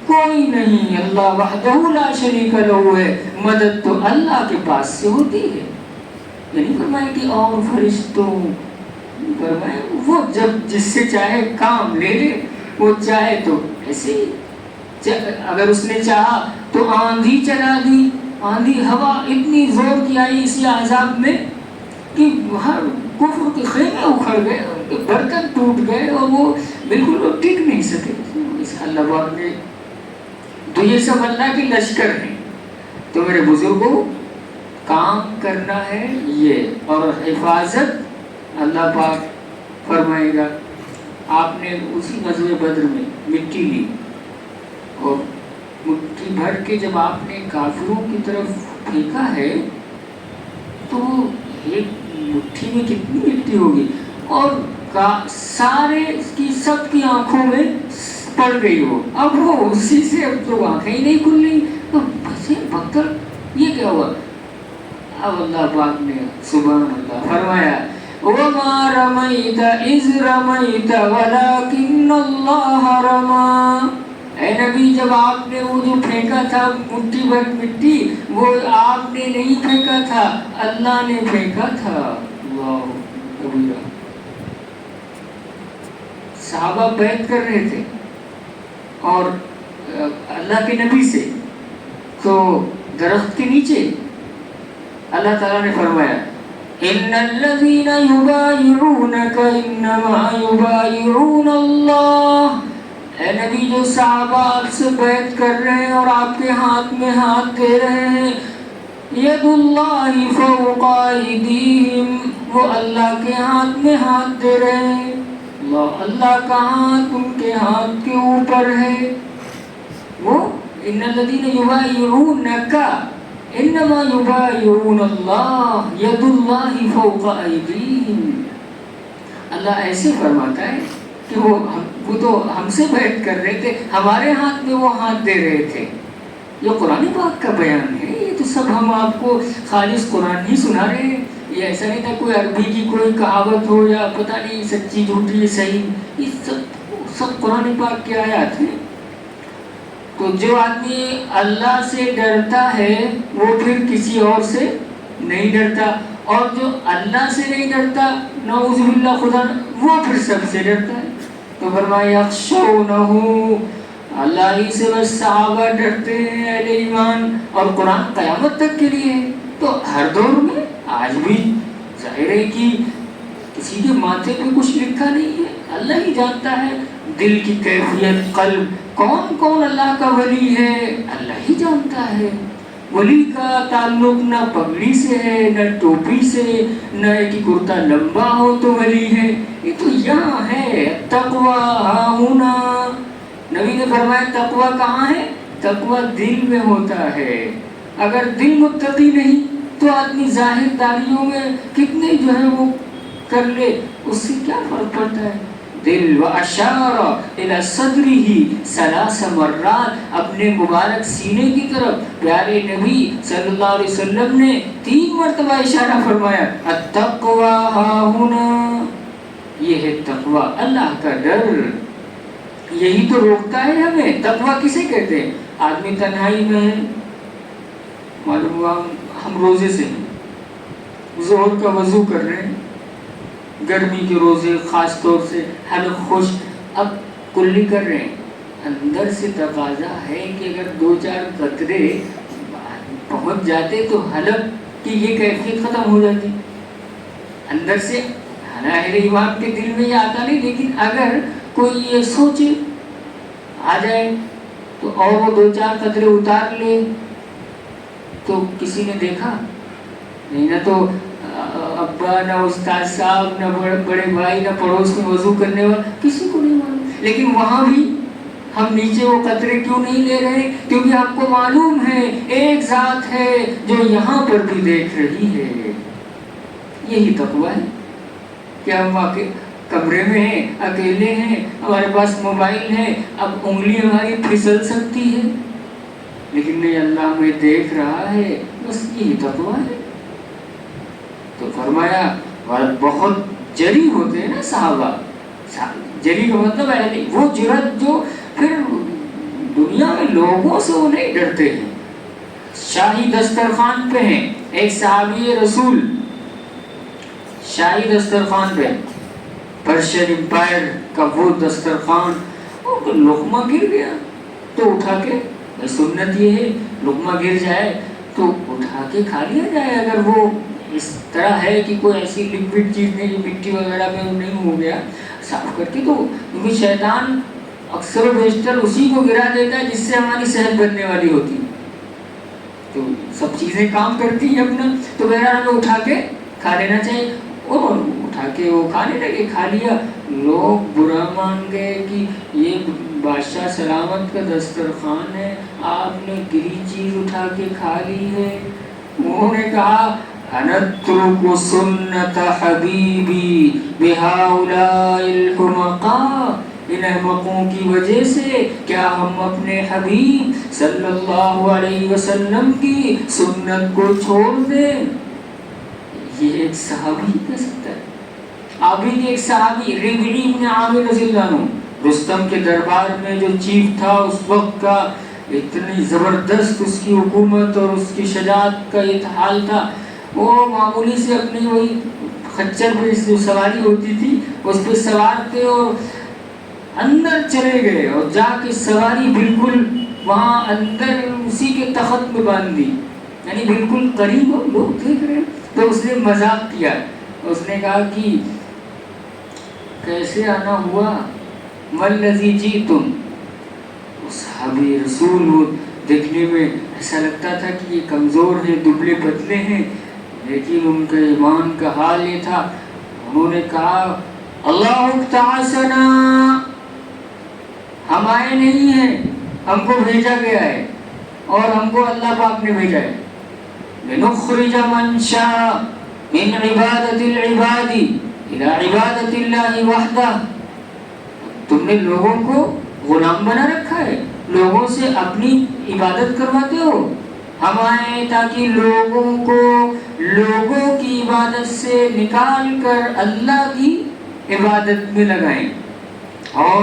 کوئی نہیں، اللہ وحدہ لا شریک لہ ہے، مدد تو اللہ کے پاس سے ہوتی ہے۔ یعنی فرمایا کہ اور فرشتوں، فرمایا وہ جب جس سے چاہے کام لے لے، وہ چاہے تو ایسے ہی، اگر اس نے چاہا تو آندھی چلا دی، آندھی ہوا اتنی زور کی آئی اسی عذاب میں کہ ہر کفر کے خیمے اکھڑ گئے، ان کے برتن ٹوٹ گئے، اور وہ بالکل ٹک نہیں سکے۔ اس اللہ پاک نے، تو یہ سب اللہ کے لشکر ہیں۔ تو میرے بزرگوں، کام کرنا ہے یہ، اور حفاظت اللہ پاک فرمائے گا۔ آپ نے اسی غزوہ بدر میں مٹی لی، اور مٹھی بھر کے جب آپ نے کافروں کی طرف پھینکا ہے تو ایک مٹھی میں کتنی مٹی ہوگی، اور سارے کی سب کی آنکھوں میں پڑ گئی وہ، اب وہ اسی سے اب تو آنکھیں ہی نہیں کھل رہی، تو بسے بکر یہ کیا ہوا؟ اب اللہ پاک نے سبحان اللہ فرمایا وَمَا رَمَيْتَ إِذْ رَمَيْتَ وَلَكِنَّ اللَّهَ رَمَى۔ اے نبی جب آپ نے وہ جو پھینکا تھا مٹھی بھر مٹی، وہ آپ نے نہیں پھینکا تھا، اللہ نے پھینکا تھا۔ اللہ کبیرہ۔ صحابہ بیعت کر رہے تھے اور اللہ کے نبی سے، تو درخت کے نیچے اللہ تعالیٰ نے فرمایا ان الذین یبایعونک انما یبایعون اللہ۔ اے نبی جو صحابہ آپ سے بیعت کر رہے ہیں اور آپ کے ہاتھ میں ہاتھ دے رہے ہیں، ید اللہ فوق ایدیہم، وہ اللہ کے ہاتھ میں ہاتھ دے رہے ہیں، اللہ کا ہاتھ ان کے ہاتھ کے اوپر ہے۔ وہ ان الذین یبایعونک انما یبایعون اللہ ید اللہ فوق ایدیہم۔ اللہ ایسے فرماتا ہے کہ وہ تو ہم سے بیعت کر رہے تھے، ہمارے ہاتھ میں وہ ہاتھ دے رہے تھے۔ یہ قرآن پاک کا بیان ہے، یہ تو سب ہم آپ کو خالص قرآن ہی سنا رہے ہیں، یہ ایسا نہیں تھا کوئی عربی کی کوئی کہاوت ہو یا پتہ نہیں سچی جھوٹی صحیح، یہ سب قرآن پاک کی آیات ہیں۔ تو جو آدمی اللہ سے ڈرتا ہے وہ پھر کسی اور سے نہیں ڈرتا، اور جو اللہ سے نہیں ڈرتا نعوذ باللہ خدا، وہ پھر سب سے ڈرتا ہے۔ تو فرمایا یخشونہ، اللہ ہی سے بس صحابہ ڈرتے ہیں اہل ایمان، اور قرآن قیامت تک کے لیے ہے۔ تو ہر دور میں آج بھی ظاہر ہے کہ کسی کے ماتھے پہ کچھ لکھا نہیں ہے، اللہ ہی جانتا ہے دل کی کیفیت، قلب، کون کون اللہ کا ولی ہے اللہ ہی جانتا ہے۔ ولی کا تعلق نہ پگڑی سے ہے، نہ ٹوپی سے، نہ کہ کرتا لمبا ہو تو ولی ہے، یہ تو یہاں ہے تقویٰ ہاہنا۔ نبی نے فرمایا تقویٰ کہاں ہے؟ تقویٰ دل میں ہوتا ہے۔ اگر دل متقی نہیں تو آدمی ظاہر داریوں میں کتنے جو ہے وہ کر لے، اس سے کیا فرق پڑتا ہے؟ دل واشار الی صدرہ ثلاث مرات، اپنے مبارک سینے کی طرف پیارے نبی صلی اللہ علیہ وسلم نے 3 مرتبہ اشارہ فرمایا التقوی ہاہنا۔ یہ ہے تقوی، اللہ کا ڈر، یہی تو روکتا ہے ہمیں۔ تقوی کسے کہتے ہیں؟ آدمی تنہائی میں ہے، معلوم ہوا ہم روزے سے ہیں، ظہر کا وضو کر رہے ہیں، گرمی کے روزے خاص طور سے حلق خشک، اب کلی کر رہے ہیں، اندر سے تقاضا ہے کہ اگر 2-4 قطرے پہنچ جاتے تو حلق کی یہ کیفیت ختم ہو جاتی اندر سے۔ اہل ایمان کے دل میں یہ آتا نہیں، لیکن اگر کوئی یہ سوچے آ جائے تو اور وہ 2-4 قطرے اتار لے تو کسی نے دیکھا نہیں، نہ تو ابا، نہ استاد صاحب، نہ بڑے بھائی، نہ پڑوس میں وضو کرنے والا، کسی کو نہیں معلوم۔ لیکن وہاں بھی ہم نیچے وہ قطرے کیوں نہیں لے رہے؟ کیونکہ آپ کو معلوم ہے ایک ذات ہے جو یہاں پر بھی دیکھ رہی ہے۔ یہی تقویٰ ہے کہ ہم واقع کمرے میں ہیں، اکیلے ہیں، ہمارے پاس موبائل ہے، اب انگلی ہماری پھسل سکتی ہے، لیکن نہیں، اللہ ہمیں دیکھ رہا ہے، بس یہی تقویٰ ہے۔ تو فرمایا بہت جری ہوتے ہیں نا صحابہ، جری کا مطلب ہے وہ جرأت جو پھر دنیا میں لوگوں سے وہ نہیں ڈرتے ہیں۔ شاہی دسترخوان پہ ہیں، ایک صحابی رسول شاہی دسترخوان پہ، پرشین امپائر کا وہ دسترخوان، لقمہ گر گیا تو اٹھا کے، سنت یہ ہے لقمہ گر جائے تو اٹھا کے کھا لیا جائے، اگر وہ اس طرح ہے کہ کوئی ایسی لکوڈ چیز نہیں جو مٹی وغیرہ میں نہیں ہو گیا، صاف کر کے تو، کیونکہ شیطان اکثر و بیشتر اسی کو گرا دیتا ہے جس سے ہماری صحت بننے والی ہوتی ہے، تو سب چیزیں کام کرتی ہیں اپنا، تو بہرحال ہمیں اٹھا کے کھا لینا چاہیے، اور اٹھا کے وہ کھانے لگے، کھا لیا، لوگ برا مان گئے کہ یہ بادشاہ سلامت کا دسترخوان ہے، آپ نے گری چیز اٹھا کے کھا لی ہے۔ انہوں نے کہا انترک سنت حبیبی بہؤلاء الحمقاء، ان احمقوں کی وجہ سے کیا ہم اپنے حبیب صلی اللہ علیہ وسلم کی سنت کو چھوڑ دیں؟ یہ ایک صحابی کہہ سکتا ہے. ابھی ایک صحابی ربعی بن عامر رضی اللہ عنہ رستم کے دربار میں جو چیف تھا اس وقت کا، اتنی زبردست اس کی حکومت اور اس کی شجاعت کا یہ حال تھا، وہ معمولی سے اپنی وہی خچر پہ جو سواری ہوتی تھی اس پہ سوار تھے اور اندر چلے گئے اور جا کے سواری بالکل وہاں اندر اسی کے تخت میں باندھ دی، یعنی بالکل قریب ہو، لوگ دیکھ رہے ہیں. تو اس نے مذاق کیا، اس نے کہا کہ کیسے آنا ہوا، مَلَّذِي جِئْتُمْ. صحابی رسول وہ دیکھنے میں ایسا لگتا تھا کہ یہ کمزور ہیں، دبلے پتلے ہیں، لیکن ان کا ایمان کا حال یہ تھا. انہوں نے کہا اللہ تعاصنا، ہم آئے نہیں ہیں، ہم کو بھیجا گیا ہے اور ہم کو اللہ پاک نے بھیجا ہے. لنخرج من شاء من عبادت العباد الى عبادت اللہ وحدہ. تم نے لوگوں کو غلام بنا رکھا ہے، لوگوں سے اپنی عبادت کرواتے ہو. ہم آئے تاکہ لوگوں کو لوگوں کی عبادت سے نکال کر اللہ کی عبادت میں لگائیں، اور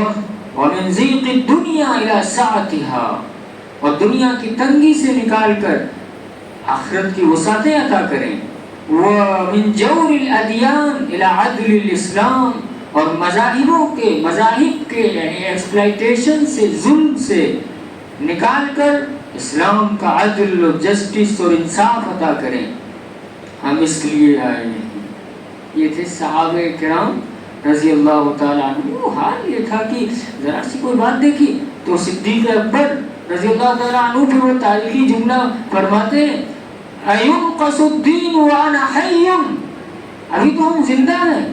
ومن ضیق الدنیا الی سعتها، اور دنیا کی تنگی سے نکال کر آخرت کی وسعتیں عطا کریں. ومن جور الادیان الی عدل الاسلام، اور مذاہب کے یعنی ایکسپلائٹیشن سے، ظلم سے نکال کر اسلام کا عدل اور جسٹس اور انصاف عطا کریں. ہم اس لیے آئے ہیں. یہ تھے صحابہ کرام رضی اللہ تعالیٰ عنہ. وہ حال یہ تھا کہ ذرا سی کوئی بات دیکھی تو صدیق اکبر رضی اللہ تعالیٰ عنہ پہ وہ تاریخی جملہ فرماتے ہیں اَيُنْقَصُ الدِّينُ وَأَنَا حَيٌّ. ابھی تو ہم زندہ ہیں،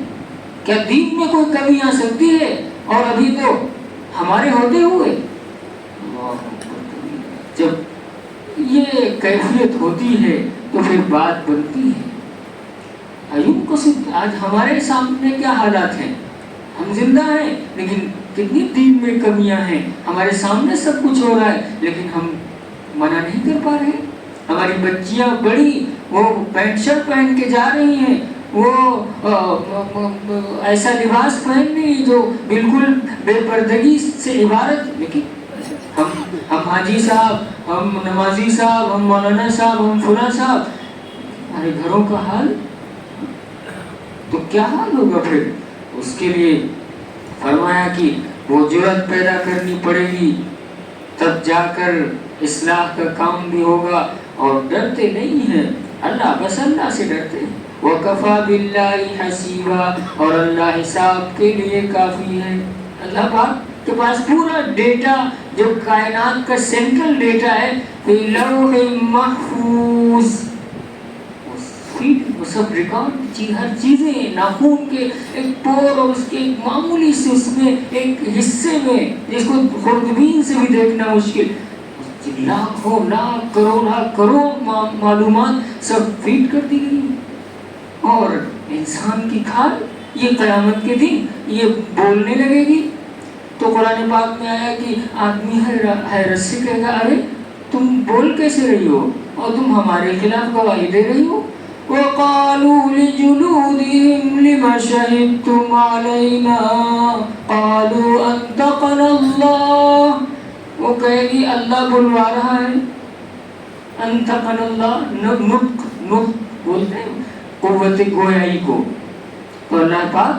کیا دین میں کوئی کمی آ سکتی ہے اور ابھی تو ہمارے ہوتے ہوئے. جب یہ کیفیت ہوتی ہے تو پھر بات بنتی ہے. آج ہمارے سامنے کیا حالات ہیں، ہم زندہ ہیں لیکن کتنی دین میں کمیاں ہیں. ہمارے سامنے سب کچھ ہو رہا ہے لیکن ہم منع نہیں کر پا رہے. ہماری بچیاں بڑی وہ پینٹ شرٹ پہن کے جا رہی ہیں، وہ ایسا لباس پہن رہی جو بالکل بے پردگی سے عبارت. لیکن ہم حاجی صاحب، ہم نمازی صاحب، ہم مولانا صاحب، ہم فلاں صاحب، ہمارے گھروں کا حال تو کیا حال ہوگا پھر. اس کے لیے فرمایا کہ وہ جرأت پیدا کرنی پڑے گی، تب جا کر اصلاح کا کام بھی ہوگا. اور ڈرتے نہیں ہیں اللہ، بس اللہ سے ڈرتے ہیں. وَكَفَى بِاللَّهِ حَسِيبًا، اور اللہ حساب کے لیے کافی ہے. اللہ پاک کے پاس پورا ڈیٹا جو کائنات کا سینٹرل ڈیٹا ہے فی لوح محفوظ، وہ سب ریکارڈ، ہر چیزیں ناخون کے ایک پور اور اس کے ایک معمولی سے اس میں ایک حصے میں جس کو خوردبین سے بھی دیکھنا مشکل، لاکھوں لاکھ کروڑ معلومات سب فیڈ کر دی گئی. اور انسان کی کھال یہ قیامت کے دن یہ بولنے لگے گی. تو قرآن پاک میں آیا کہ آدمی حیرت سے کہے گا ارے تم بول کیسے رہی ہو اور تم ہمارے خلاف گواہی دے رہی ہو. وَقَالُوا لِجُلُودِهِمْ لِمَ شَهِدتُّمْ عَلَيْنَا قَالُوا أَنْطَقَنَا اللَّهُ. وہ کہے گی اللہ بلوا رہا ہے. انطقنا اللہ، نطق بولتے ہیں قوت گویائی کو. تو اللہ پاک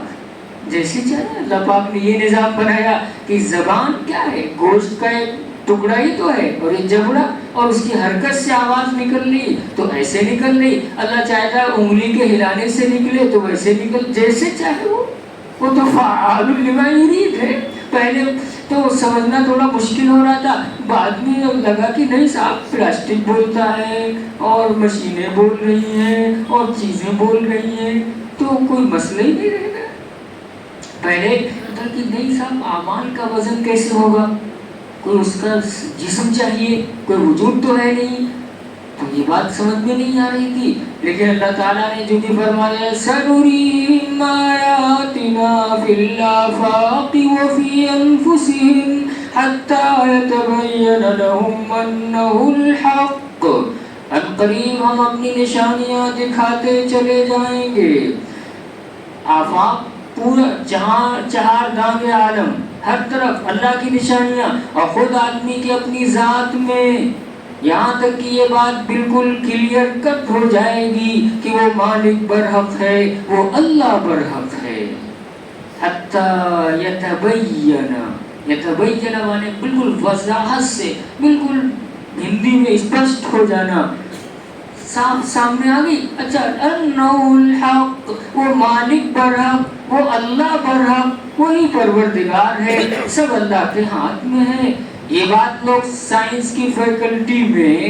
جیسے چاہے، اللہ پاک نے یہ نظام بنایا کہ زبان کیا ہے، گوشت کا ایک ٹکڑا ہی تو ہے اور ایک جبڑا، اور اس کی حرکت سے آواز نکل لی تو ایسے نکل لی. اللہ چاہتا ہے انگلی کے ہلانے سے نکلے تو ویسے نکل، جیسے چاہے. وہ تو فعال لما یرید ہے. پہلے تو سمجھنا تھوڑا مشکل ہو رہا تھا، بعد میں لگا کہ نہیں صاحب پلاسٹک بولتا ہے اور مشینیں بول رہی ہیں اور چیزیں بول رہی ہیں تو کوئی مسئلہ ہی نہیں رہے گا. پہلے تھا کہ نہیں صاحب اعمال کا وزن کیسے ہوگا، کوئی اس کا جسم چاہیے، کوئی وجود تو ہے نہیں. تو یہ بات سمجھ میں نہیں آ رہی تھی، لیکن اللہ تعالیٰ نے جو کہ فرمایا سَنُرِيهِمْ آيَاتِنَا فِي الْآفَاقِ وَفِي أَنفُسِهِمْ حَتَّى يَتَبَيَّنَ لَهُمْ أَنَّهُ الْحَقُّ، ان قریب ہم اپنی نشانیاں دکھاتے چلے جائیں گے. آفاق پورا جہاں چہار دانگ عالم، ہر طرف اللہ کی نشانیاں، اور خود آدمی کی اپنی ذات میں، یہاں تک کہ یہ بات بالکل کلیئر کٹ ہو جائے گی کہ وہ مالک برحق ہے، وہ اللہ برحق ہے. حتی یتبین مانے بالکل وضاحت سے، بالکل ہندی میں اسپشٹ ہو جانا، صاف سامنے آ گئی. اچھا، انہ الحق، وہ مالک برحق، وہ اللہ برحق، وہی پروردگار ہے، سب اللہ کے ہاتھ میں ہے. یہ بات لوگ سائنس کی فیکلٹی میں،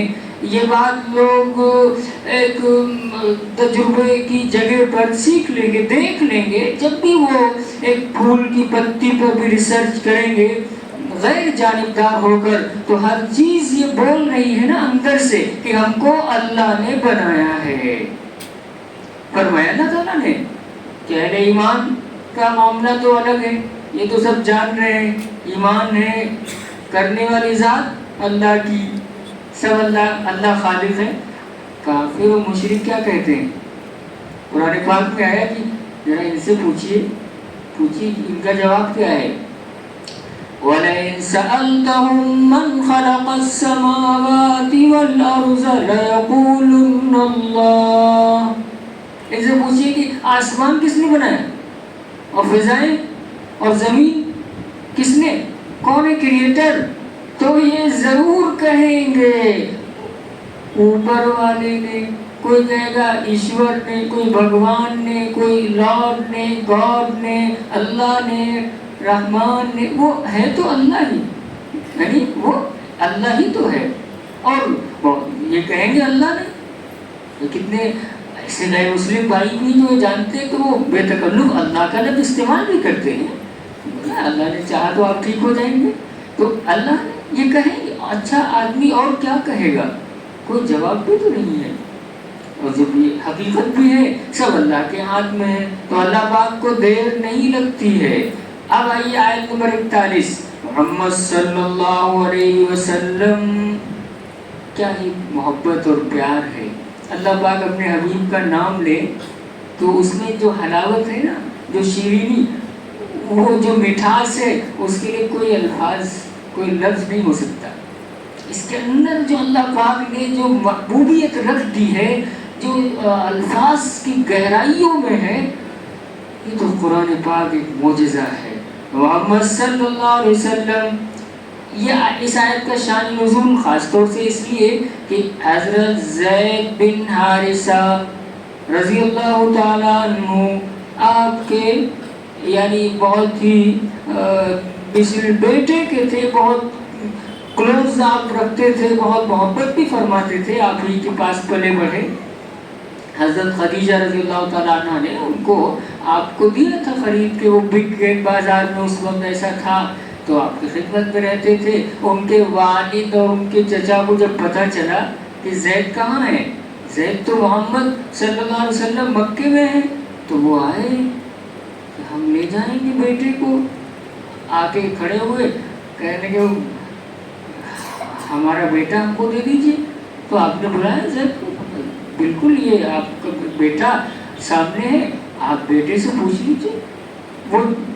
یہ بات لوگ ایک تجربے کی جگہ پر سیکھ لیں گے، دیکھ لیں گے. جب بھی وہ ایک پھول کی پتی پر بھی ریسرچ کریں گے غیر جانبدار ہو کر، تو ہر چیز یہ بول رہی ہے نا اندر سے کہ ہم کو اللہ نے بنایا ہے. فرمایا اللہ تعالیٰ نے کہ اہل ایمان کا معاملہ تو الگ ہے، یہ تو سب جان رہے ہیں، ایمان ہے کرنے والی ذات اللہ کی، سب اللہ خالق ہے. کافر و مشرک کیا کہتے ہیں؟ قرآن پاک میں آیا کہ ذرا ان سے پوچھیے ان کا جواب کیا ہے. وَلَئِن سَأَلْتَهُم مَّنْ خَلَقَ السَّمَاوَاتِ وَالْأَرْضَ لَيَقُولُنَّ اللَّهُ، ان سے پوچھیے کہ آسمان کس نے بنایا، اور فضائیں اور زمین کس نے، کون ہے کریٹر؟ تو یہ ضرور کہیں گے اوپر والے نے. کوئی کہے گا ایشور نے، کوئی بھگوان نے، کوئی لارڈ نے، گاڈ نے، اللہ نے، رحمان نے. وہ ہے تو اللہ ہی، یعنی وہ اللہ ہی تو ہے. اور یہ کہیں گے اللہ نے. کتنے ایسے غیر مسلم بھائی بھی جو جانتے تو وہ بے تکلف اللہ کا لفظ استعمال بھی کرتے ہیں. اللہ نے چاہا تو آپ ٹھیک ہو جائیں گے. تو اللہ نے یہ کہیں گے. اچھا آدمی اور کیا کہے گا؟ کوئی جواب بھی تو نہیں ہے. اور جب یہ حقیقت بھی ہے سب اللہ کے ہاتھ میں ہے، تو اللہ پاک کو دیر نہیں لگتی ہے. اب آئیے آیت نمبر 41. محمد صلی اللہ علیہ وسلم، کیا ہی محبت اور پیار ہے. اللہ پاک اپنے حبیب کا نام لے تو اس میں جو حلاوت ہے نا، جو شیرینی، وہ جو مٹھاس ہے، اس کے لیے کوئی الفاظ، کوئی لفظ نہیں ہو سکتا. اس کے اندر جو اللہ پاک نے جو محبوبیت رکھ دی ہے، جو الفاظ کی گہرائیوں میں ہے، یہ تو قرآن پاک ایک معجزہ ہے. محمد صلی اللہ علیہ وسلم، یہ اس آیت کا شان نزول خاص طور سے اس لیے کہ حضرت زید بن حارثہ رضی اللہ تعالیٰ عنہ آپ کے یعنی بہت ہی بیٹے کے تھے، بہت کلوز آپ رکھتے تھے، بہت محبت بھی فرماتے تھے، آپ ہی کے پاس پلے بڑھے. حضرت خدیجہ رضی اللہ تعالیٰ عنہ نے ان کو آپ کو دیا تھا خرید کے. وہ بگ گیٹ بازار میں اس وقت ایسا تھا، تو آپ کی خدمت میں رہتے تھے. ان کے والد اور ان کے چچا کو جب پتہ چلا کہ زید کہاں ہے، زید تو محمد صلی اللہ علیہ وسلم مکے میں ہے، تو وہ آئے کہ ہم لے جائیں گے بیٹے کو. آ کے کھڑے ہوئے، کہنے کہ ہمارا بیٹا ہم کو دے دیجیے. تو آپ نے بلایا زید کو، بالکل یہ آپ کا بیٹا سامنے ہے، آپ بیٹے سے پوچھ لیجیے.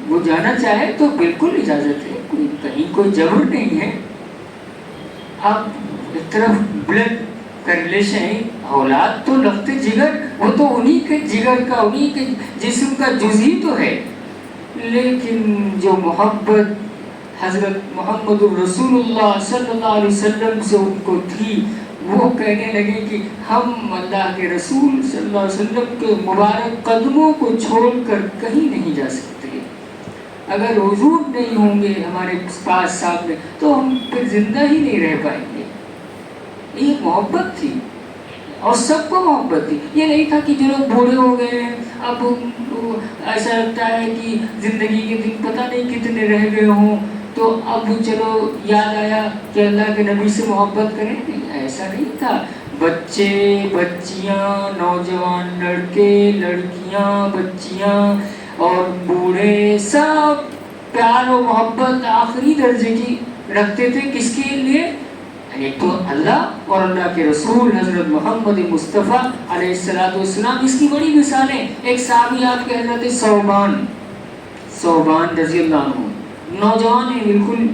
وہ جانا چاہے تو بالکل اجازت ہے، کہیں کوئی جبر نہیں ہے. اب ایک طرف بلڈ کا ریلیشن ہے، اولاد تو لگتے جگر، وہ تو انہی کے جگر کا، انہی کے جسم کا جز ہی تو ہے. لیکن جو محبت حضرت محمد الرسول اللہ صلی اللہ علیہ وسلم سے ان کو تھی، وہ کہنے لگے کہ ہم اللہ کے رسول صلی اللہ علیہ وسلم کے مبارک قدموں کو چھوڑ کر کہیں نہیں جا سکتے. اگر حضور نہیں ہوں گے ہمارے پاس سامنے تو ہم پھر زندہ ہی نہیں رہ پائیں گے. یہ محبت تھی، اور سب کو محبت تھی. یہ نہیں تھا کہ جو لوگ بوڑھے ہو گئے ہیں اب ایسا لگتا ہے کہ زندگی کے دن پتہ نہیں کتنے رہ گئے ہوں، تو اب چلو یاد آیا کہ اللہ کے نبی سے محبت کریں. نہیں، ایسا نہیں تھا. بچے بچیاں، نوجوان لڑکے لڑکیاں، بچیاں اور بوڑھے سب پیار و محبت آخری درجے کی رکھتے تھے. کس کے لیے؟ ایک تو اللہ اور اللہ کے رسول حضرت محمد مصطفیٰ علیہ السلام. اس کی بڑی مثالیں. ایک صحابی آپ کے حضرت صوبان رضی اللہ عنہ، نوجوان ہیں بالکل،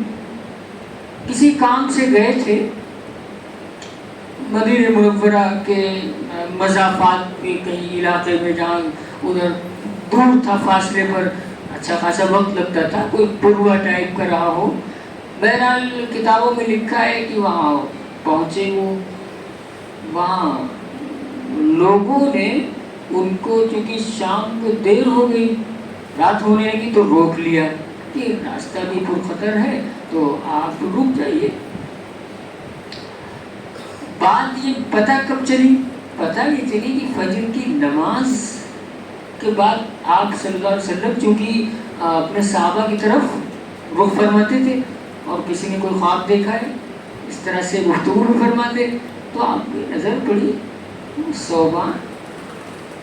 کسی کام سے گئے تھے مدینہ منورہ کے مضافات کے کئی علاقے میں، جہاں ادھر دور تھا فاصلے پر، اچھا خاصا وقت لگتا تھا، کوئی پروا ٹائپ کا رہا ہو. بہرحال کتابوں میں لکھا ہے کہ وہاں پہنچے، وہ وہاں لوگوں نے ان کو، چونکہ شام کو دیر ہو گئی، رات ہونے لگی، تو روک لیا کہ راستہ بھی پرخطر ہے تو آپ رک جائیے. بات یہ پتہ کب چلی؟ پتہ یہ چلی کہ فجر کی نماز کے بعد آپ صلی اللہ علیہ وسلم چونکہ اپنے صحابہ کی طرف رخ فرماتے تھے، اور کسی نے کوئی خواب دیکھا ہے اس طرح سے گفتگو بھی فرماتے، تو آپ کی نظر پڑی صوبان،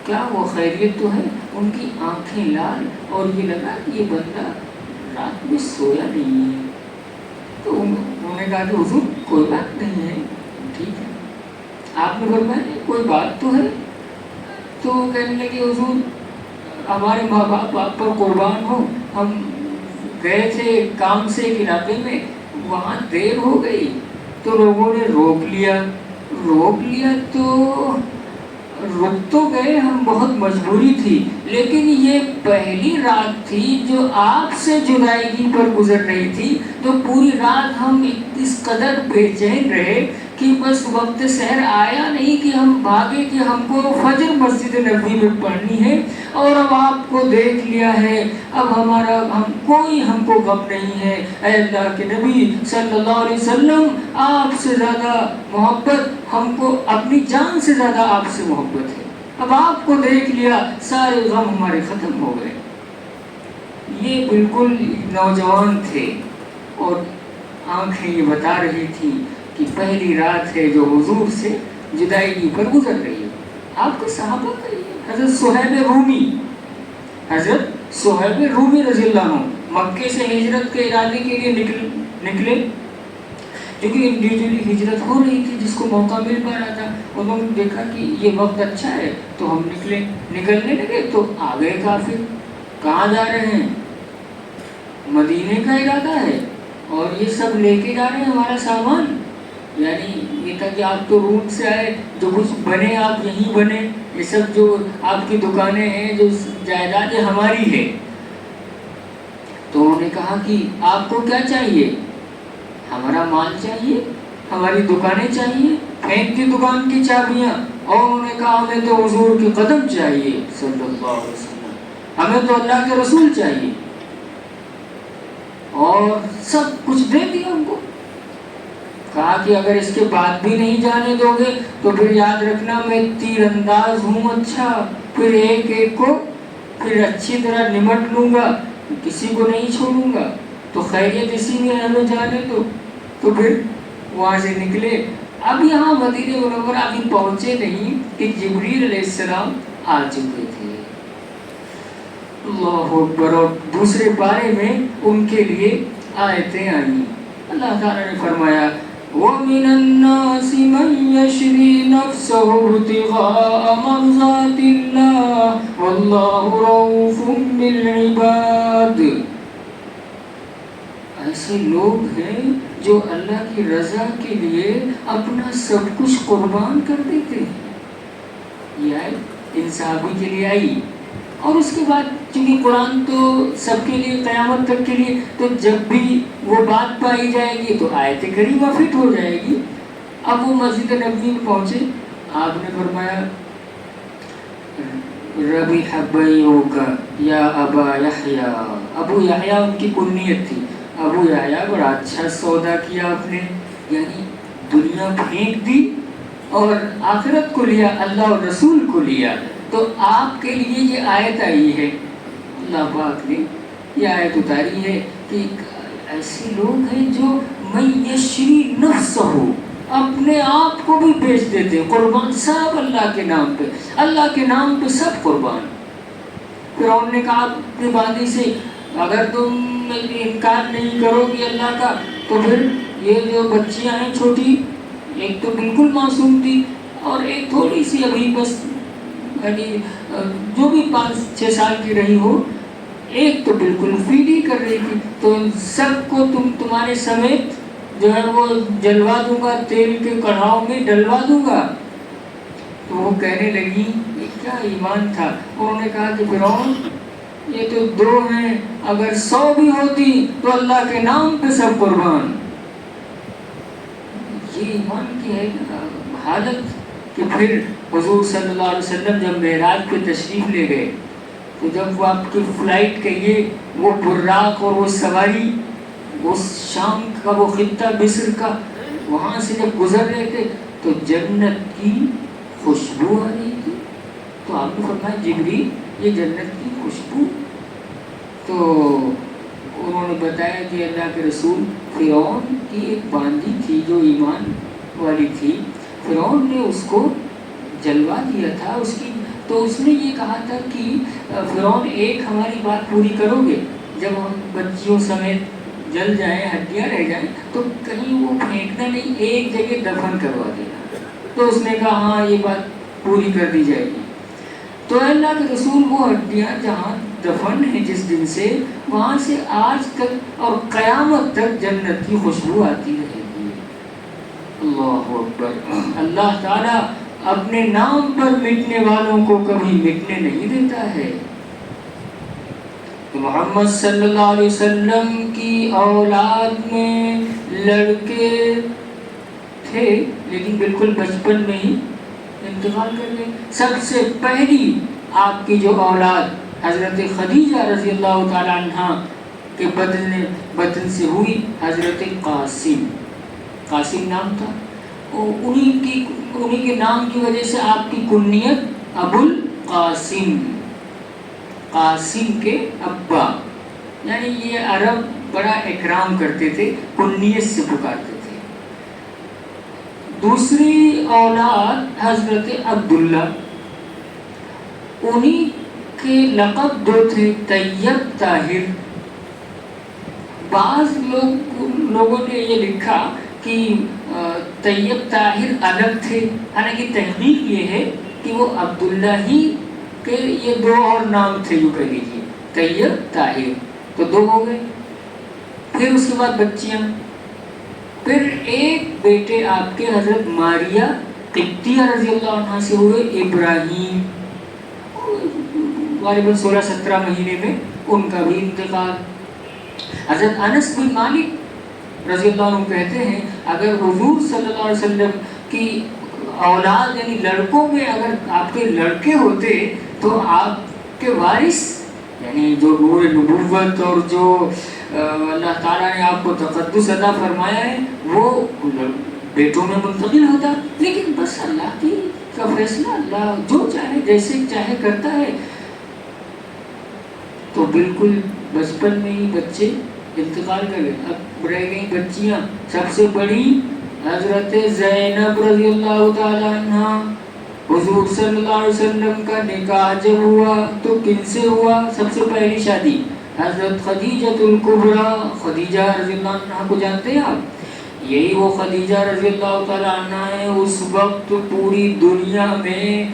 کیا وہ خیریت تو ہے؟ ان کی آنکھیں لال، اور یہ لگا کہ یہ بندہ رات میں سویا نہیں ہے. تو انہوں نے کہا کہ حضور کوئی بات نہیں ہے، ٹھیک ہے. آپ نے فرمایا کوئی بات تو ہے؟ تو کہنے لگے حضور ہمارے ماں باپ آپ پر قربان ہو، ہم گئے تھے کام سے ایک علاقے میں، وہاں دیر ہو گئی تو لوگوں نے روک لیا تو رک تو گئے ہم، بہت مجبوری تھی، لیکن یہ پہلی رات تھی جو آپ سے جدائیگی پر گزر رہی تھی، تو پوری رات ہم اس قدر بے چین رہے کہ بس وقت سحر آیا نہیں کہ ہم بھاگے کہ ہم کو فجر مسجد نبوی میں پڑھنی ہے، اور اب آپ کو دیکھ لیا ہے، اب کوئی ہم کو غم نہیں ہے. اے اللہ کے نبی صلی اللہ علیہ وسلم، آپ سے زیادہ محبت ہم کو، اپنی جان سے زیادہ آپ سے محبت ہے. اب آپ کو دیکھ لیا، سارے غم ہمارے ختم ہو گئے. یہ بالکل نوجوان تھے اور آنکھیں یہ بتا رہی تھی کہ پہلی رات ہے جو حضور سے جدائیگی پر گزر رہی ہے. آپ کے صحابہ کا حضرت صہیب رومی رضی اللہ عنہ مکے سے ہجرت کے ارادے کے لیے نکلے، کیونکہ انڈیویجولی ہجرت ہو رہی تھی، جس کو موقع مل پا رہا تھا. انہوں نے دیکھا کہ یہ وقت اچھا ہے تو ہم نکلنے لگے. تو آگے کافر کہاں جا رہے ہیں؟ مدینے کا ارادہ ہے، اور یہ سب لے کے جا رہے ہیں ہمارا سامان. یعنی یہ تھا کہ آپ تو روم سے آئے، جو کچھ بنے آپ یہیں بنے، یہ سب جو آپ کی دکانیں ہیں، جو جائیداد ہے ہماری ہے. تو انہوں نے کہا کہ آپ کو کیا چاہیے؟ ہمارا مال چاہیے، ہماری دکانیں چاہیے. پھینک دی دکان کی چابیاں، اور انہوں نے کہا ہمیں تو حضور کی قدم چاہیے صلی اللہ علیہ وسلم، ہمیں تو اللہ کے رسول چاہیے. اور سب کچھ دے دیا ان کو. کہا کہ اگر اس کے بعد بھی نہیں جانے دو گے تو پھر یاد رکھنا میں تیر انداز ہوں، اچھا، پھر ایک ایک کو پھر اچھی طرح نمٹ لوں گا، کسی کو نہیں چھوڑوں گا. تو خیریت اسی میں ہمیں جانے دو. تو پھر وہاں سے نکلے. اب یہاں مدینہ منورہ ابھی پہنچے نہیں کہ جبریل علیہ السلام آ چکے تھے. اللہ اکبر. اور دوسرے پارے میں ان کے لیے آیتیں آئیں. اللہ تعالیٰ نے فرمایا وَمِنَ النَّاسِ مَن يَشْرِي نَفْسَهُ ابْتِغَاءَ مَرْضَاتِ اللَّهِ وَاللَّهُ رَءُوفٌ بِالْعِبَادِ. ایسے لوگ ہیں جو اللہ کی رضا کے لیے اپنا سب کچھ قربان کر دیتے ہیں. یہ آیت انصافی کے لیے آئی. اور اس کے بعد چونکہ قرآن تو سب کے لیے قیامت تک کے لیے، تو جب بھی وہ بات پائی جائے گی تو آیت کریمہ فٹ ہو جائے گی. اب وہ مسجد نبوی میں پہنچے، آپ نے فرمایا ربیح بیعک یا ابا یحییٰ. ابو یحییٰ ان کی کنیت تھی. ابو یحییٰ بڑا اچھا سودا کیا آپ نے، یعنی دنیا پھینک دی اور آخرت کو لیا، اللہ اور رسول کو لیا. تو آپ کے لیے یہ آیت آئی ہے، اللہ پاک نے یہ آیت اتاری ہے کہ ایسے لوگ ہیں جو من یشری نفسہ، اپنے آپ کو بھی بیچ دیتے ہیں، قربان سب اللہ کے نام پہ، اللہ کے نام پہ سب قربان۔ فرعون نے کہا اپنی باندی سے اگر تم انکار نہیں کرو گے اللہ کا تو پھر یہ جو بچیاں ہیں چھوٹی، ایک تو بالکل معصوم تھی اور ایک تھوڑی سی ابھی بس یعنی جو بھی 5-6 سال کی رہی ہو، ایک تو بالکل فیڈ ہی کر رہی تھی، تو ان سب کو تمہارے سمیت جو ہے وہ جلوا دوں گا، تیل کے کڑھاؤ میں ڈلوا دوں گا۔ تو وہ کہنے لگی یہ کیا ایمان تھا، انہوں نے کہا کہ فرعون یہ تو 2 ہیں، اگر 100 بھی ہوتی تو اللہ کے نام پہ سب قربان۔ یہ ایمان کی ہے حالت کہ پھر حضور صلی اللہ علیہ وسلم جب معراج پہ تشریف لے گئے تو جب وہ آپ کی فلائٹ کہیے، وہ براق اور وہ سواری، وہ شام کا وہ خطہ مصر کا، وہاں سے جب گزر رہے تھے تو جنت کی خوشبو آ رہی تھی، تو آپ نے فرمایا جبریل یہ جنت کی خوشبو؟ تو انہوں نے بتایا کہ اللہ کے رسول فرعون کی ایک باندی تھی جو ایمان والی تھی، فرعون نے اس کو جلوا دیا تھا اس کی، تو اس نے یہ کہا تھا کہ فرعون ایک ہماری بات پوری کرو گے، جب ہم بچیوں سمیت جل جائیں، ہڈیاں رہ جائیں تو کہیں وہ پھینکنا نہیں، ایک جگہ دفن کروا دینا۔ تو اس نے کہا ہاں یہ بات پوری کر دی جائے گی۔ تو اللہ کے رسول وہ ہڈیاں جہاں دفن ہیں جس دن سے، وہاں سے آج تک اور قیامت تک جنت کی خوشبو آتی رہے گی۔ اللہ اکبر۔ اللہ تعالیٰ اپنے نام پر مٹنے والوں کو کبھی مٹنے نہیں دیتا ہے۔ محمد صلی اللہ علیہ وسلم کی اولاد میں لڑکے تھے لیکن بالکل بچپن میں ہی انتقال کر گئے۔ سب سے پہلی آپ کی جو اولاد حضرت خدیجہ رضی اللہ تعالی عنہ کے بدن سے ہوئی، حضرت قاسم نام تھا، انہی کے نام کی وجہ سے آپ کی کنیت ابو القاسم، قاسم کے ابا، یعنی یہ عرب بڑا اکرام کرتے تھے، کنیت سے پکارتے تھے۔ دوسری اولاد حضرت عبداللہ، انہی کے لقب 2 تھے، طیب طاہر۔ بعض لوگوں نے یہ لکھا کہ طیب طاہر الگ تھے، حالانکہ تحقیق یہ ہے کہ وہ عبداللہ ہی کہ یہ 2 اور نام تھے، جو کہہ لیجیے طیب طاہر، تو 2 ہو گئے۔ پھر اس کے بعد بچیاں، پھر ایک بیٹے آپ کے حضرت ماریہ قبطیہ رضی اللہ عنہ سے ہوئے، ابراہیم، غالباً 16-17 مہینے میں ان کا بھی انتقال۔ حضرت انس بن مالک رضی اللہ عنہ کہتے ہیں اگر حضور صلی اللہ علیہ وسلم کی اولاد یعنی لڑکوں میں اگر آپ کے لڑکے ہوتے تو آپ کے وارث یعنی جو نور نبوت اور جو اللہ تعالیٰ نے آپ کو تقدس عطا فرمایا ہے وہ بیٹوں میں منتقل ہوتا، لیکن بس اللہ کا فیصلہ، اللہ جو چاہے جیسے چاہے کرتا ہے۔ تو بالکل بچپن میں ہی بچے انتقال کر گئے۔ اب رہ گئی بچیاں، سب سے بڑی حضرت زینب رضی اللہ تعالی عنہ۔ حضور صلی اللہ علیہ وسلم کا نکاح جب ہوا تو کن سے ہوا؟ سب سے پہلی شادی حضرت خدیجہ الکبریٰ، خدیجہ رضی اللہ عنہ کو جانتے ہیں آپ؟ یہی وہ خدیجہ رضی اللہ تعالی عنہ ہے اس وقت پوری دنیا میں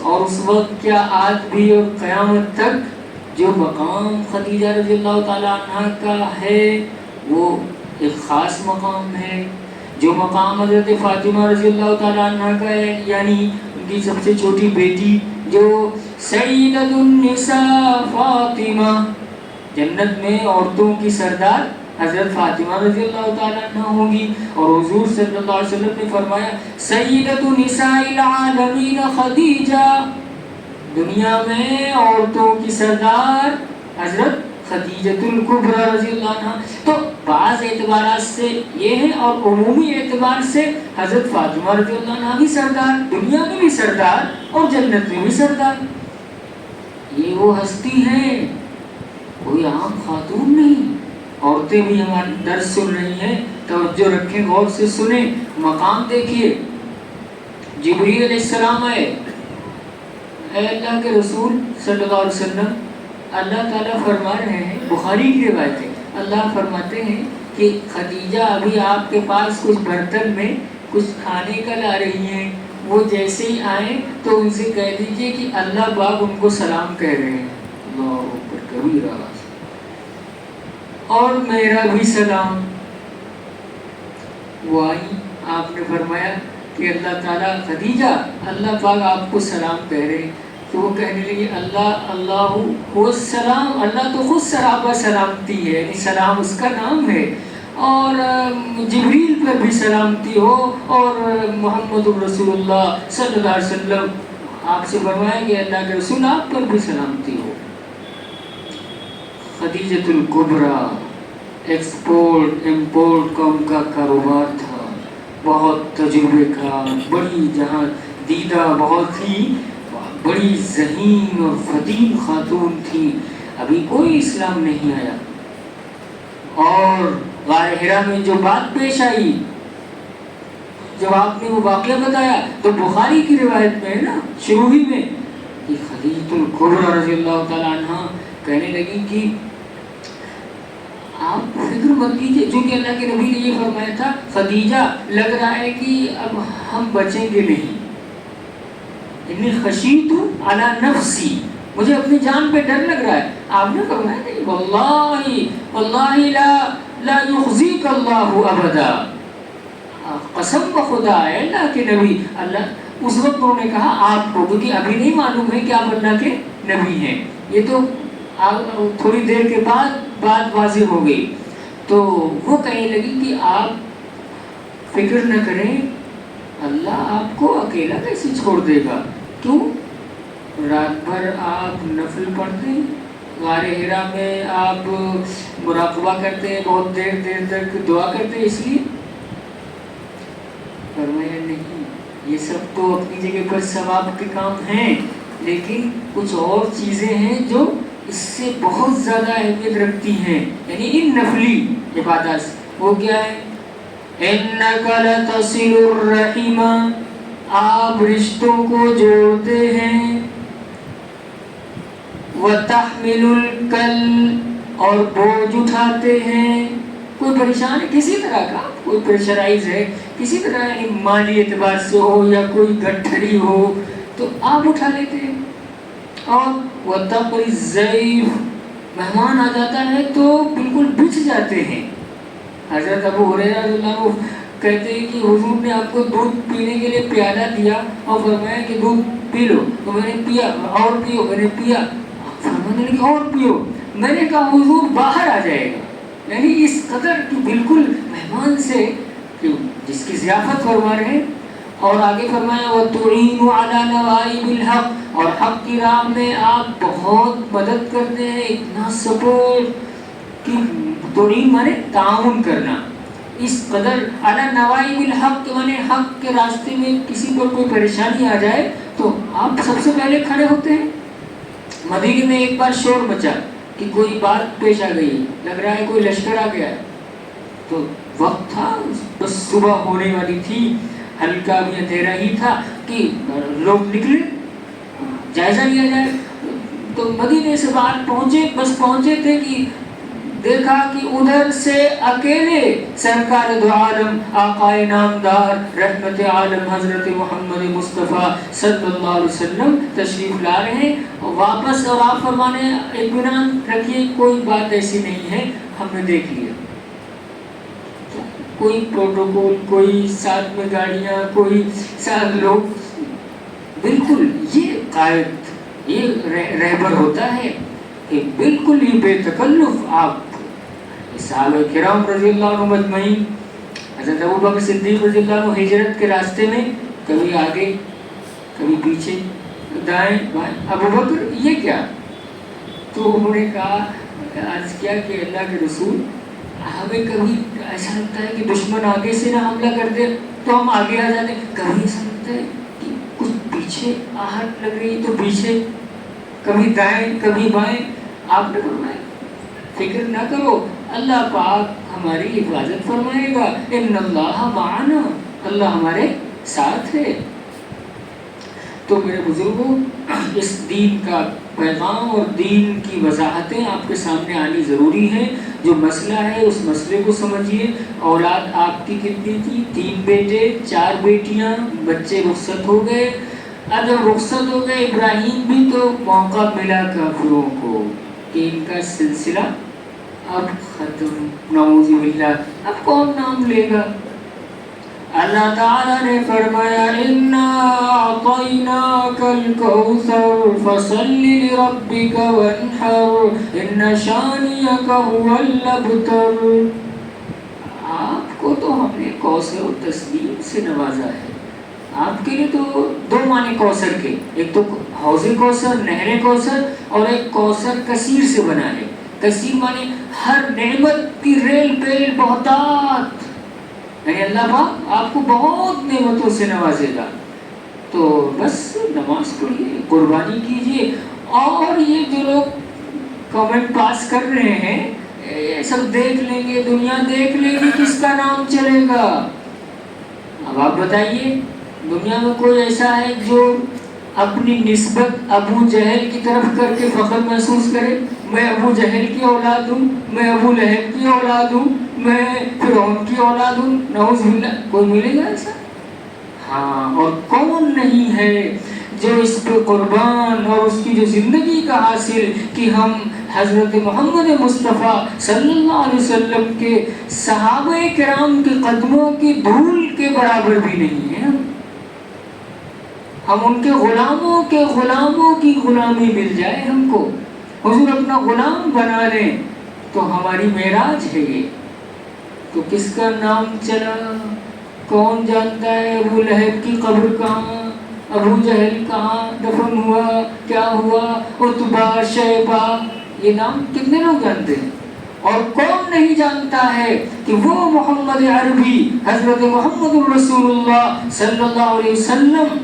اور اس وقت کیا آج بھی اور قیامت تک جو مقام خدیجہ رضی اللہ تعالی عنہ کا ہے وہ ایک خاص مقام ہے۔ جو مقام حضرت فاطمہ رضی اللہ تعالی عنہ کا ہے، یعنی ان کی سب سے چھوٹی بیٹی جو سیدۃ النساء فاطمہ، جنت میں عورتوں کی سردار حضرت فاطمہ رضی اللہ تعالی عنہ ہوگی، اور حضور صلی اللہ علیہ وسلم نے فرمایا سیدۃ نساء العالمین خدیجہ، دنیا میں عورتوں کی سردار حضرت خدیجۃ الکبریٰ رضی اللہ عنہ۔ تو بعض اعتبارات سے یہ ہے اور عمومی اعتبار سے حضرت فاطمہ رضی اللہ عنہ بھی سردار، دنیا میں بھی سردار اور جنت میں بھی سردار۔ یہ وہ ہستی ہے، کوئی عام خاتون نہیں۔ عورتیں بھی ہمارا درس سن رہی ہیں، توجہ رکھیں، غور سے سنیں، مقام دیکھیے۔ جبریل علیہ السلام آئے، اے اللہ کے رسول صلی اللہ علیہ وسلم، اللہ تعالیٰ فرما رہے ہیں، بخاری کی روایت ہے، اللہ فرماتے ہیں کہ خدیجہ ابھی آپ کے پاس کچھ برتن میں کچھ کھانے کا لا رہی ہیں، وہ جیسے ہی آئیں تو ان سے کہہ دیجئے کہ اللہ باپ ان کو سلام کہہ رہے ہیں۔ اللہ اکبر کبیرہ، اور میرا بھی سلام۔ وہ آئی، آپ نے فرمایا کہ اللہ تعالیٰ خدیجہ اللہ پاک آپ کو سلام کہہ رہے ہیں۔ تو وہ کہنے لگی اللہ هو السلام، اللہ تو خود سراپا سلامتی ہے، یعنی سلام اس کا نام ہے، اور جبریل پر بھی سلامتی ہو، اور محمد رسول اللہ صلی اللہ علیہ وسلم آپ سے فرمایا کہ اللہ کے رسول آپ پر بھی سلامتی ہو۔ خدیجۃ الکبریٰ ایکسپورٹ امپورٹ کا ان کا کاروبار تھا، بہت تجربے کا، بڑی جہاں دیدہ، بہت ہی بڑی ذہین اور فطین خاتون تھی، ابھی کوئی اسلام نہیں آیا۔ اور غار حرا میں جو بات پیش آئی، جب آپ نے وہ واقعہ بتایا تو بخاری کی روایت میں ہے نا، شروع ہی میں، کہ خدیجۃ الکبریٰ رضی اللہ تعالیٰ عنہ کہنے لگی کہ آپ فکر مت کیجیے، جو کہ اللہ کے نبی نے یہ فرمایا تھا، خدیجہ لگ رہا ہے کہ اب ہم بچیں گے نہیں، انی خشیت علی نفسی، مجھے اپنی جان پہ ڈر لگ رہا ہے۔ آپ نے فرمایا نہیں، واللہ لا یخزیک اللہ ابدا، قسم بخدا ہے اللہ کے نبی، اللہ اس وقت انہوں نے کہا آپ کو، کیونکہ ابھی نہیں معلوم ہے کہ آپ اللہ کے نبی ہیں، یہ تو تھوڑی دیر کے بعد بات واضح ہو گئی۔ تو وہ کہنے لگی کہ آپ فکر نہ کریں، اللہ آپ کو اکیلا کیسے چھوڑ دے گا؟ کیوں؟ رات بھر آپ نفل پڑھتے ہیں، غار حرا میں آپ مراقبہ کرتے ہیں، بہت دیر دیر تک دعا کرتے ہیں، اس لیے فرمایا نہیں، یہ سب تو اپنی جگہ پر ثواب کے کام ہیں، لیکن کچھ اور چیزیں ہیں جو اس سے بہت زیادہ اہمیت رکھتی ہیں، یعنی ان نفلی عبادات سے۔ وہ کیا ہے؟ اِنَّكَ لَتَصِلُ الرَّحِمَ، آپ رشتوں کو جوڑتے ہیں، وَتَحْمِلُ الْكَلَّ، اور بوجھ اٹھاتے ہیں۔ کوئی پریشان ہے کسی طرح کا، کوئی پریشرائز ہے کسی طرح، یعنی مالی اعتبار سے ہو یا کوئی گٹھڑی ہو تو آپ اٹھا لیتے ہیں۔ اور وَتَقْرِ الضَّيْفَ، مہمان آ جاتا ہے تو بالکل بچھ جاتے ہیں۔ حضرت ابو ہریرہ رضی اللہ عنہ کہتے ہیں کہ حضور نے آپ کو دودھ پینے کے لیے پیالہ دیا اور فرمایا کہ دودھ پی لو، تو میں نے پیا، اور پیو، میں نے پیا، فرمانے لگے اور پیو، میں نے کہا حضور باہر آ جائے گا، یعنی اس قدر کہ بالکل مہمان سے جس کی ضیافت فرما رہے ہیں۔ اور آگے فرمایا وَتُعِينُ عَلَى نَوَائِبِ الْحَقِّ، اور حق کی راہ میں آپ بہت مدد کرتے ہیں، اتنا سپورٹ کہ تعین مانے تعاون کرنا، اس قدر علی نوائب الحق مانے حق کے راستے میں کسی پر کوئی پریشانی آ جائے تو آپ سب سے پہلے کھڑے ہوتے ہیں۔ مدینے میں ایک بار شور مچا کہ کوئی بات پیش آ گئی، لگ رہا ہے کوئی لشکر آ گیا، تو وقت تھا، بس صبح ہونے والی تھی، ہلکا بھی اندھیرا ہی تھا کہ لوگ نکلے، جائزہ لیا جائے۔ تو مدینے سے باہر پہنچے، بس پہنچے تھے کہ دیکھا کہ ادھر سے اکیلے سرکار دو عالم آقائے نامدار رحمت عالم حضرت محمد مصطفیٰ صلی اللہ علیہ وسلم تشریف لا رہے ہیں، واپس، اور آپ فرمانے اطمینان رکھیے کوئی بات ایسی نہیں ہے، ہم نے دیکھ لیا، کوئی پروٹوکول، کوئی ساتھ میں گاڑیاں، کوئی ساتھ لوگ، بالکل یہ قائد، یہ رہبر ہوتا ہے کہ بالکل ہی بے تکلف آپ صحابہ کرام رضی اللہ عنہ مجمعین، حضرت ابوبکر صدیق رضی اللہ عنہ ہجرت کے راستے میں کبھی آگے کبھی پیچھے، دائیں بائیں، ابوبکر یہ کیا؟ تو انہوں نے کہا، عرض کیا کہ اللہ کے رسول، ہمیں کبھی ایسا لگتا ہے کہ دشمن آگے سے نہ حملہ کر دے تو ہم آگے آ جاتے ہیں، کبھی ایسا لگتا ہے کہ کچھ پیچھے آہٹ لگ رہی تو پیچھے، کبھی دائیں کبھی بائیں۔ آپ نے فرمایا فکر نہ کرو، اللہ پاک ہماری حفاظت فرمائے گا، ان اللہ معنا، اللہ ہمارے ساتھ ہے۔ تو میرے بزرگوں، اس دین کا پیغام اور دین کی وضاحتیں آپ کے سامنے آنی ضروری ہے۔ جو مسئلہ ہے اس مسئلے کو سمجھیے۔ اولاد آپ کی کتنی تھی؟ 3 بیٹے 4 بیٹیاں، بچے رخصت ہو گئے۔ اب جب رخصت ہو گئے ابراہیم بھی، تو موقع ملا کافروں کو کہ ان کا سلسلہ اب ختم، نعوذ باللہ، اب کون نام لے گا؟ اللہ تعالیٰ نے فرمایا اِنَّا أَعْطَيْنَاكَ الْكَوْثَرَ فَصَلِّ لِرَبِّكَ وَانْحَرْ إِنَّ شَانِئَكَ هُوَ الْأَبْتَرُ۔ آپ کو تو ہم نے کوثر و تسلیم سے نوازا ہے۔ آپ کے لیے تو 2 معنی کوثر کے، ایک تو حوض کوثر، نہر کوثر، اور ایک کوثر کثیر سے بنا ہے۔ کثیر معنی ہر نعمت کی ریل پیل بہتات، یعنی اللہ پاک آپ کو بہت نعمتوں سے نوازے گا۔ تو بس نماز پڑھیے، قربانی کیجیے۔ اور یہ جو لوگ کمنٹ پاس کر رہے ہیں، یہ سب دیکھ لیں گے، دنیا دیکھ لے گی، کس کا نام چلے گا؟ اب آپ بتائیے، دنیا میں کوئی ایسا ہے جو اپنی نسبت ابو جہل کی طرف کر کے فخر محسوس کرے؟ میں ابو جہل کی اولاد ہوں، میں ابو لہب کی اولاد ہوں، میں فرعون کی اولاد ہوں، نعوذ باللہ، کوئی ملے گا ایسا؟ ہاں، اور کون نہیں ہے جو اس پہ قربان اور اس کی جو زندگی کا حاصل کہ ہم حضرت محمد مصطفیٰ صلی اللہ علیہ وسلم کے صحابہ کرام کے قدموں کی دھول کے برابر بھی نہیں ہیں۔ ہم ان کے غلاموں کی غلامی مل جائے ہم کو، حضور اپنا غلام بنا لیں تو ہماری معراج ہے یہ۔ تو کس کا نام چلا؟ کون جانتا ہے ابو لہب کی قبر کہاں، ابو جہل کہاں دفن ہوا، کیا ہوا، عتبہ، شیبہ، یہ نام کتنے لوگ جانتے ہیں؟ اور کون نہیں جانتا ہے کہ وہ محمد عربی حضرت محمد رسول اللہ صلی اللہ علیہ وسلم،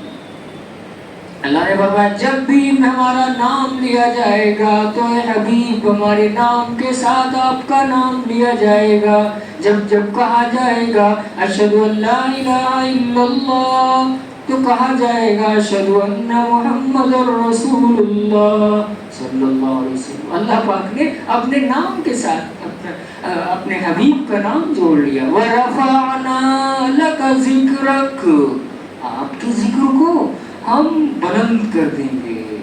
اللہ نے فرمایا جب بھی ہمارا نام لیا جائے گا تو اے حبیب ہمارے نام کے ساتھ آپ کا نام لیا جائے گا۔ جب کہا جائے گا اشہد ان لا الہ الا اللہ تو کہا جائے گا اشہد ان محمد رسول اللہ صلی اللہ علیہ وسلم۔ اللہ پاک نے اپنے نام کے ساتھ اپنے حبیب کا نام جوڑ لیا۔ وَرَفَعْنَا لَكَ ذِكْرَكَ، آپ کے ذکر کو ہم بلند کر دیں گے،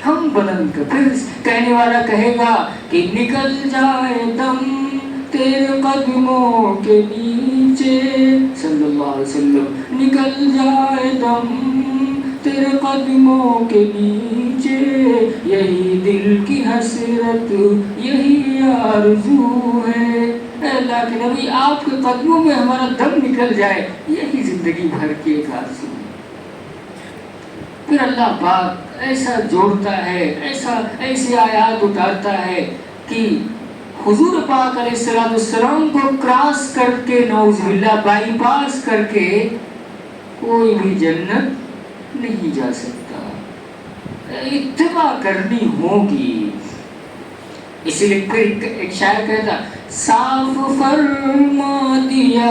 ہم بلند کر، پھر کہنے والا کہے گا کہ نکل جائے دم تیرے قدموں کے نیچے، صلی اللہ علیہ وسلم، نکل جائے دم تیرے قدموں کے نیچے، یہی دل کی حسرت یہی آرزو ہے۔ اے اللہ کے نبی آپ کے قدموں میں ہمارا دم نکل جائے، یہی زندگی بھر کی ایک آرزو ہے۔ پھر اللہ پاک ایسا جوڑتا ہے، ایسی آیات اتارتا ہے کہ حضور پاک علیہ السلام کو کراس کر کے، نعوذ باللہ، بائی پاس کر کے کوئی بھی جنت نہیں جا سکتا، اتباع کرنی ہوگی۔ اسی لیے پھر ایک شاعر کہتا صاف فرما دیا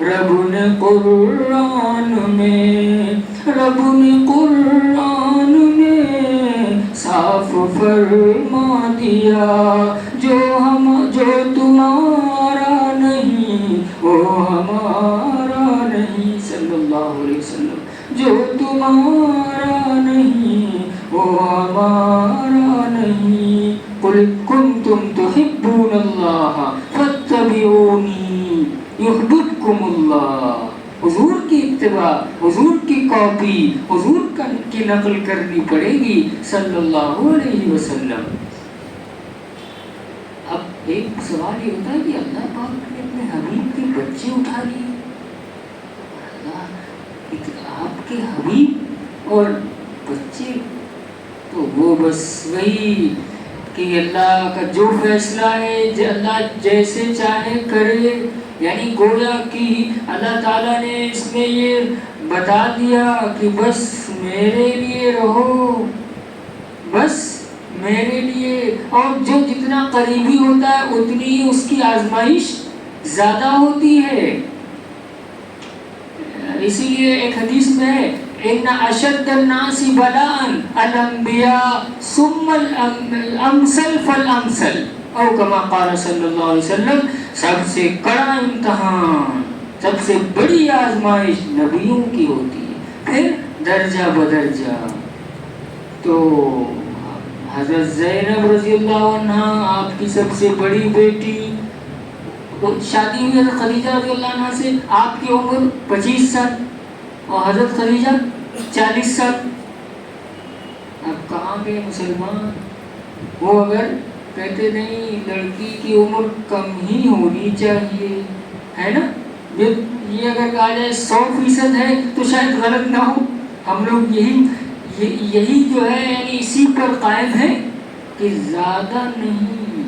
رب نے قرآن میں، رب نے قرآن میں صاف فرما دیا، جو تمہارا نہیں وہ ہمارا نہیں، صلی اللہ علیہ وسلم، جو تمہارا نہیں وہ ہمارا نہیں، قل کنتم تحبون اللہ فاتبعونی یحببکم اللہ۔ حضور کی اتباع، حضور کی کاپی، حضور کی نقل کرنی پڑے گی صلی اللہ علیہ وسلم۔ اب ایک سوال یہ ہوتا ہے کہ اللہ پاک نے اپنے حبیب کے بچے اٹھا لیے، آپ کے حبیب اور بچے، تو وہ بس وہی کہ اللہ کا جو فیصلہ ہے اللہ جیسے چاہے کرے، یعنی گویا کہ اللہ تعالیٰ نے اس میں یہ بتا دیا کہ بس میرے لیے رہو، بس میرے لیے، اور جو جتنا جتنا قریبی ہوتا ہے اتنی ہی اس کی آزمائش زیادہ ہوتی ہے. اسی لیے ایک حدیث میں ہے ان اشد الناس بلاء الانبیاء ثم الامثل فالامثل او کما قال صلی اللہ علیہ وسلم. سب سے کڑا امتحان، سب سے بڑی آزمائش نبیوں کی ہوتی ہے، پھر درجہ بدرجہ. تو حضرت زینب رضی اللہ عنہ آپ کی سب سے بڑی بیٹی، شادی ہوئی حضرت خدیجہ رضی اللہ عنہ سے، آپ کی عمر 25 سال اور حضرت خدیجہ 40 سال. اب کہاں گئے مسلمان؟ وہ اگر کہتے نہیں لڑکی کی عمر کم ہی ہونی چاہیے، ہے نا، یہ اگر کہا جائے 100% ہے تو شاید غلط نہ ہو. ہم لوگ یہی جو ہے یعنی اسی پر قائم ہے کہ زیادہ نہیں.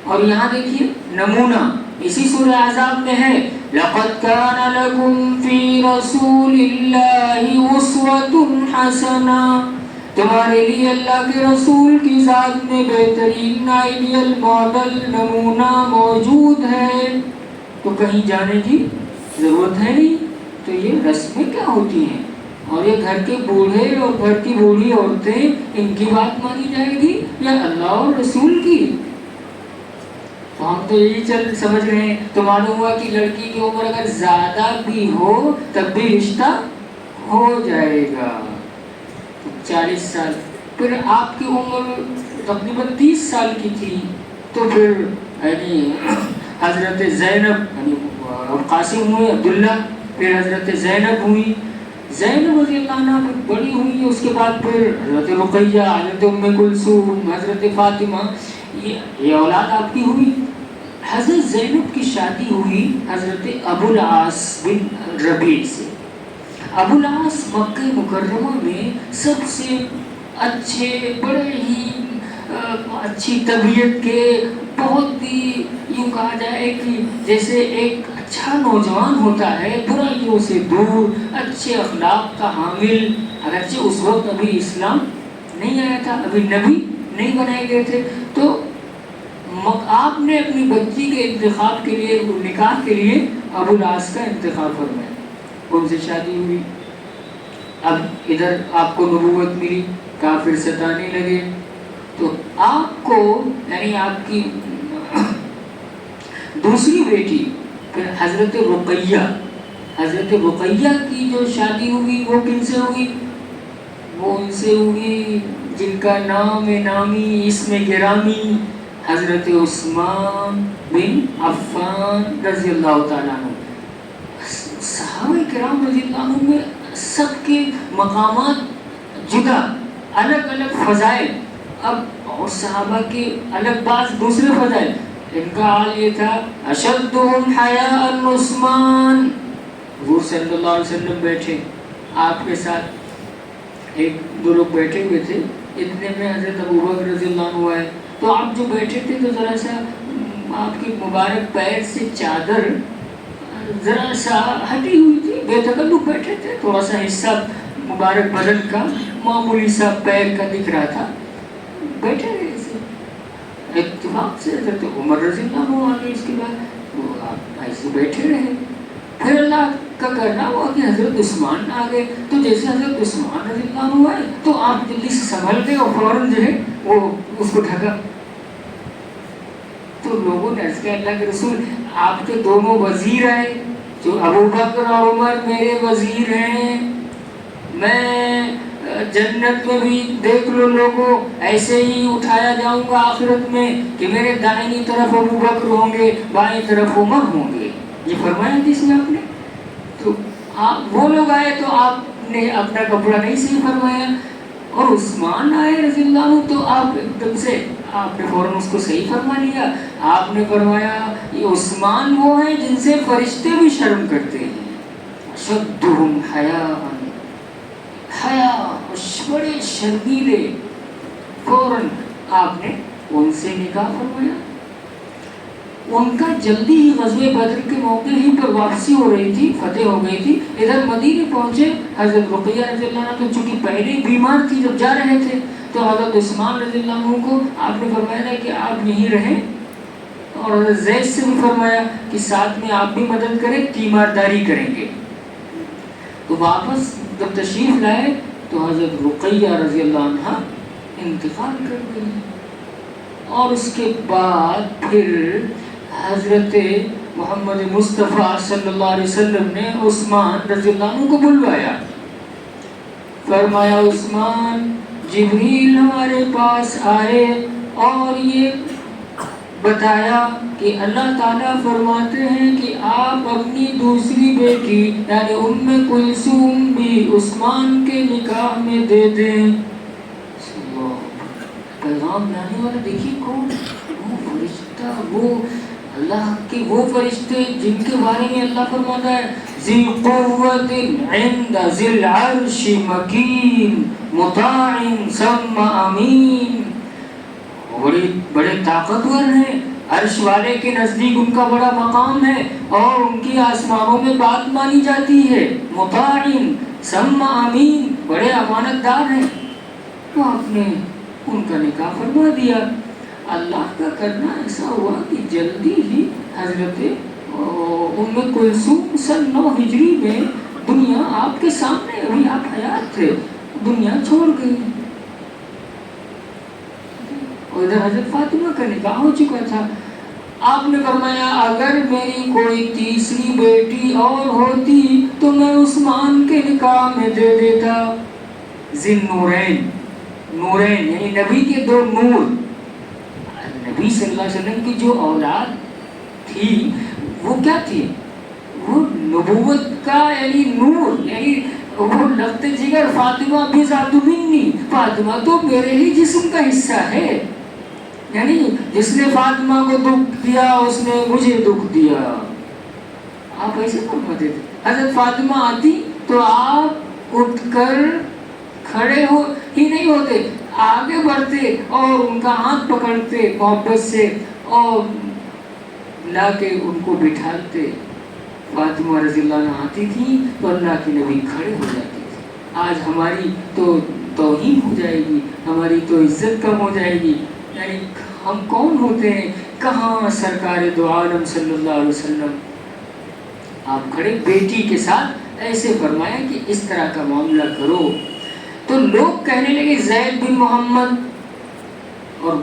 اور یہاں دیکھیے نمونہ اسی سورہ احزاب میں ہے لَقَدْ كَانَ لَكُمْ فِي رَسُولِ اللَّهِ أُسْوَةٌ حَسَنَةٌ. تمہارے لیے اللہ کے رسول کی ذات میں بہترین آئیڈیل ماڈل نمونہ موجود ہے. تو کہیں جانے کی ضرورت ہے نہیں. تو یہ رسمیں کیا ہوتی ہیں؟ اور یہ گھر کے بوڑھے اور گھر کی بوڑھی عورتیں، ان کی بات مانی جائے گی یا اللہ اور رسول کی؟ تو ہم تو یہی سمجھ رہے ہیں. تو معلوم ہوا کہ لڑکی کی عمر اگر زیادہ بھی ہو تب بھی رشتہ ہو جائے گا. 40 سال. پھر آپ کی عمر تقریباً 30 سال کی تھی تو پھر یعنی حضرت زینب یعنی قاسم ہوئے عبداللہ، پھر حضرت زینب ہوئی. زینب رضی اللہ عنہ بڑی ہوئی، اس کے بعد پھر حضرت رقیہ، حضرت ام کلثوم، حضرت فاطمہ، یہ اولاد آپ کی ہوئی. حضرت زینب کی شادی ہوئی حضرت ابو العاص بن ربیع سے. ابو العاص مکہ مکرمہ میں سب سے اچھے، بڑے ہی اچھی طبیعت کے، بہت ہی یوں کہا جائے کہ جیسے ایک اچھا نوجوان ہوتا ہے، برائیوں سے دور، اچھے اخلاق کا حامل. اگرچہ اس وقت ابھی اسلام نہیں آیا تھا، ابھی نبی نہیں بنائے گئے تھے. تو آپ نے اپنی بچی کے انتخاب کے لیے، نکاح کے لیے ابو العاص کا انتخاب فرمایا، ان سے شادی ہوئی. اب ادھر آپ کو نبوت ملی، کافر ستانے لگے. تو آپ کو یعنی آپ کی دوسری بیٹی پھر حضرت رقیہ، حضرت رقیہ کی جو شادی ہوئی وہ کن سے ہوئی؟ وہ ان سے ہوئی جن کا نام نامی، اسم گرامی حضرت عثمان بن عفان رضی اللہ تعالیٰ عنہ. صحابہ کرام رضی اللہ عنہ میں سب کے مقامات جدا، الگ الگ فضائل. اب اور صحابہ کے الگ بعض دوسرے فضائل. ان کا حال یہ تھا اشدهم حیاء عثمان. حضور صلی اللہ علیہ وسلم بیٹھے آپ کے ساتھ، ایک دو لوگ بیٹھے ہوئے تھے، اتنے میں حضرت ابوبکر رضی اللہ عنہ آئے. تو آپ جو بیٹھے تھے تو ذرا سا آپ کی مبارک پیر سے چادر ذرا سا ہٹی ہوئی تھی، بے تکلف بیٹھے تھے، تھوڑا سا حصہ مبارک بدن کا معمولی سا پیر کا دکھ رہا تھا، بیٹھے رہے. اتفاق سے حضرت عمر رضی اللہ عنہ آگے، اس کے بعد وہ آپ ایسے بیٹھے رہے. پھر اللہ کا کرنا ہوا کہ حضرت عثمان آ گئے. تو جیسے حضرت عثمان رضی اللہ عنہ آئے تو آپ جلدی سے سنبھل گئے اور فوراً جو ہے وہ اس کو ڈھکا. تو لوگوں نے عرض کیا اللہ کے رسول، آپ کے دونوں وزیر آئے، جو ابو بکر اور عمر میرے وزیر ہیں، میں جنت میں بھی دیکھ لو لوگوں ایسے ہی اٹھایا جاؤں گا آخرت میں کہ میرے دائنی طرف ابو بکر ہوں گے، بائیں طرف عمر ہوں گے. یہ فرمایا جس میں آپ نے. تو وہ لوگ آئے تو آپ نے اپنا کپڑا نہیں صحیح فرمایا، اور عثمان آئے رضی اللہ عنہ تو آپ ایک دم سے آپ نے فوراً اس کو صحیح فرما لیا. آپ نے فرمایا یہ عثمان وہ ہیں جن سے فرشتے بھی شرم کرتے ہیں. اشدہم حیاء، بڑے شرمیلے. فوراً آپ نے ان سے نکاح فرمایا. ان کا جلدی ہی غزوہ بدر کے موقع ہی پر واپسی ہو رہی تھی، فتح ہو گئی تھی. ادھر مدینے پہنچے حضرت رقیہ رضی اللہ عنہ، تو چونکہ پہلے بیمار تھی جب جا رہے تھے تو حضرت عثمان رضی اللہ عنہ کو آپ نے فرمایا کہ آپ یہیں رہیں، اور حضرت زید سے بھی فرمایا کہ ساتھ میں آپ بھی مدد کریں، تیمارداری کریں گے۔ تو واپس جب تشریف لائے تو حضرت رقیہ رضی اللہ عنہ انتقال کر گئی، اور اس کے بعد پھر حضرت محمد مصطفیٰ صلی اللہ علیہ وسلم نے عثمان رضی اللہ عنہ کو بلوایا، فرمایا عثمان جبریل ہمارے پاس آئے اور یہ بتایا کہ اللہ تعالیٰ فرماتے ہیں کہ آپ اپنی دوسری بیٹی یعنی ام کلثوم بھی عثمان کے نکاح میں دے دیں۔ پیغام لانے والا دیکھیے کون، وہ فرشتہ، وہ اللہ کے وہ فرشتے جن کے بارے میں اللہ فرماتا ہے ذی قوت عند ذی العرش مکین مطاع ثم امین، بڑے طاقتور ہیں، عرش والے کے نزدیک ان کا بڑا مقام ہے اور ان کی آسمانوں میں بات مانی جاتی ہے، مطاع ثم امین، بڑے امانت دار ہیں۔ تو آپ نے ان کا نکاح فرما دیا۔ اللہ کا کرنا ایسا ہوا کہ جلدی ہی حضرت ام کلثوم سن 9 ہجری میں دنیا آپ کے سامنے، ابھی آپ حیات تھے، دنیا چھوڑ گئی، اور ادھر حضرت فاطمہ کا نکاح ہو چکا تھا۔ آپ نے فرمایا اگر میری کوئی تیسری بیٹی اور ہوتی تو میں عثمان کے نکاح میں دے دیتا۔ ذی النورین، نورین یعنی نبی کے 2 نور، نبی صلی اللہ علیہ وسلم کی جو اولاد تھی وہ کیا تھی؟ وہ نبوت کا یعنی نور، یعنی وہ لفظ جگر فاطمہ بذات منی، فاطمہ تو میرے ہی جسم کا حصہ ہے، یعنی جس نے فاطمہ کو دکھ دیا اس نے مجھے دکھ دیا۔ آپ ایسے فرماتے تھے۔ حضرت فاطمہ آتی تو آپ اٹھ کر کھڑے ہو ہی نہیں ہوتے، آگے بڑھتے اور ان کا ہاتھ پکڑتے محبت سے اور لا کے ان کو بٹھاتے۔ فاطمہ رضی اللہ عنہ آتی تھی تو اللہ کے نبی کھڑے ہو جاتے تھے۔ آج ہماری تو توہین ہو جائے گی، ہماری تو عزت کم ہو جائے گی، یعنی ہم کون ہوتے ہیں، کہاں سرکار دو عالم صلی اللہ علیہ وسلم۔ آپ کھڑے بیٹی کے ساتھ ایسے فرمایا کہ اس طرح کا معاملہ کرو۔ تو لوگ کہنے لگے زید بن محمد، اور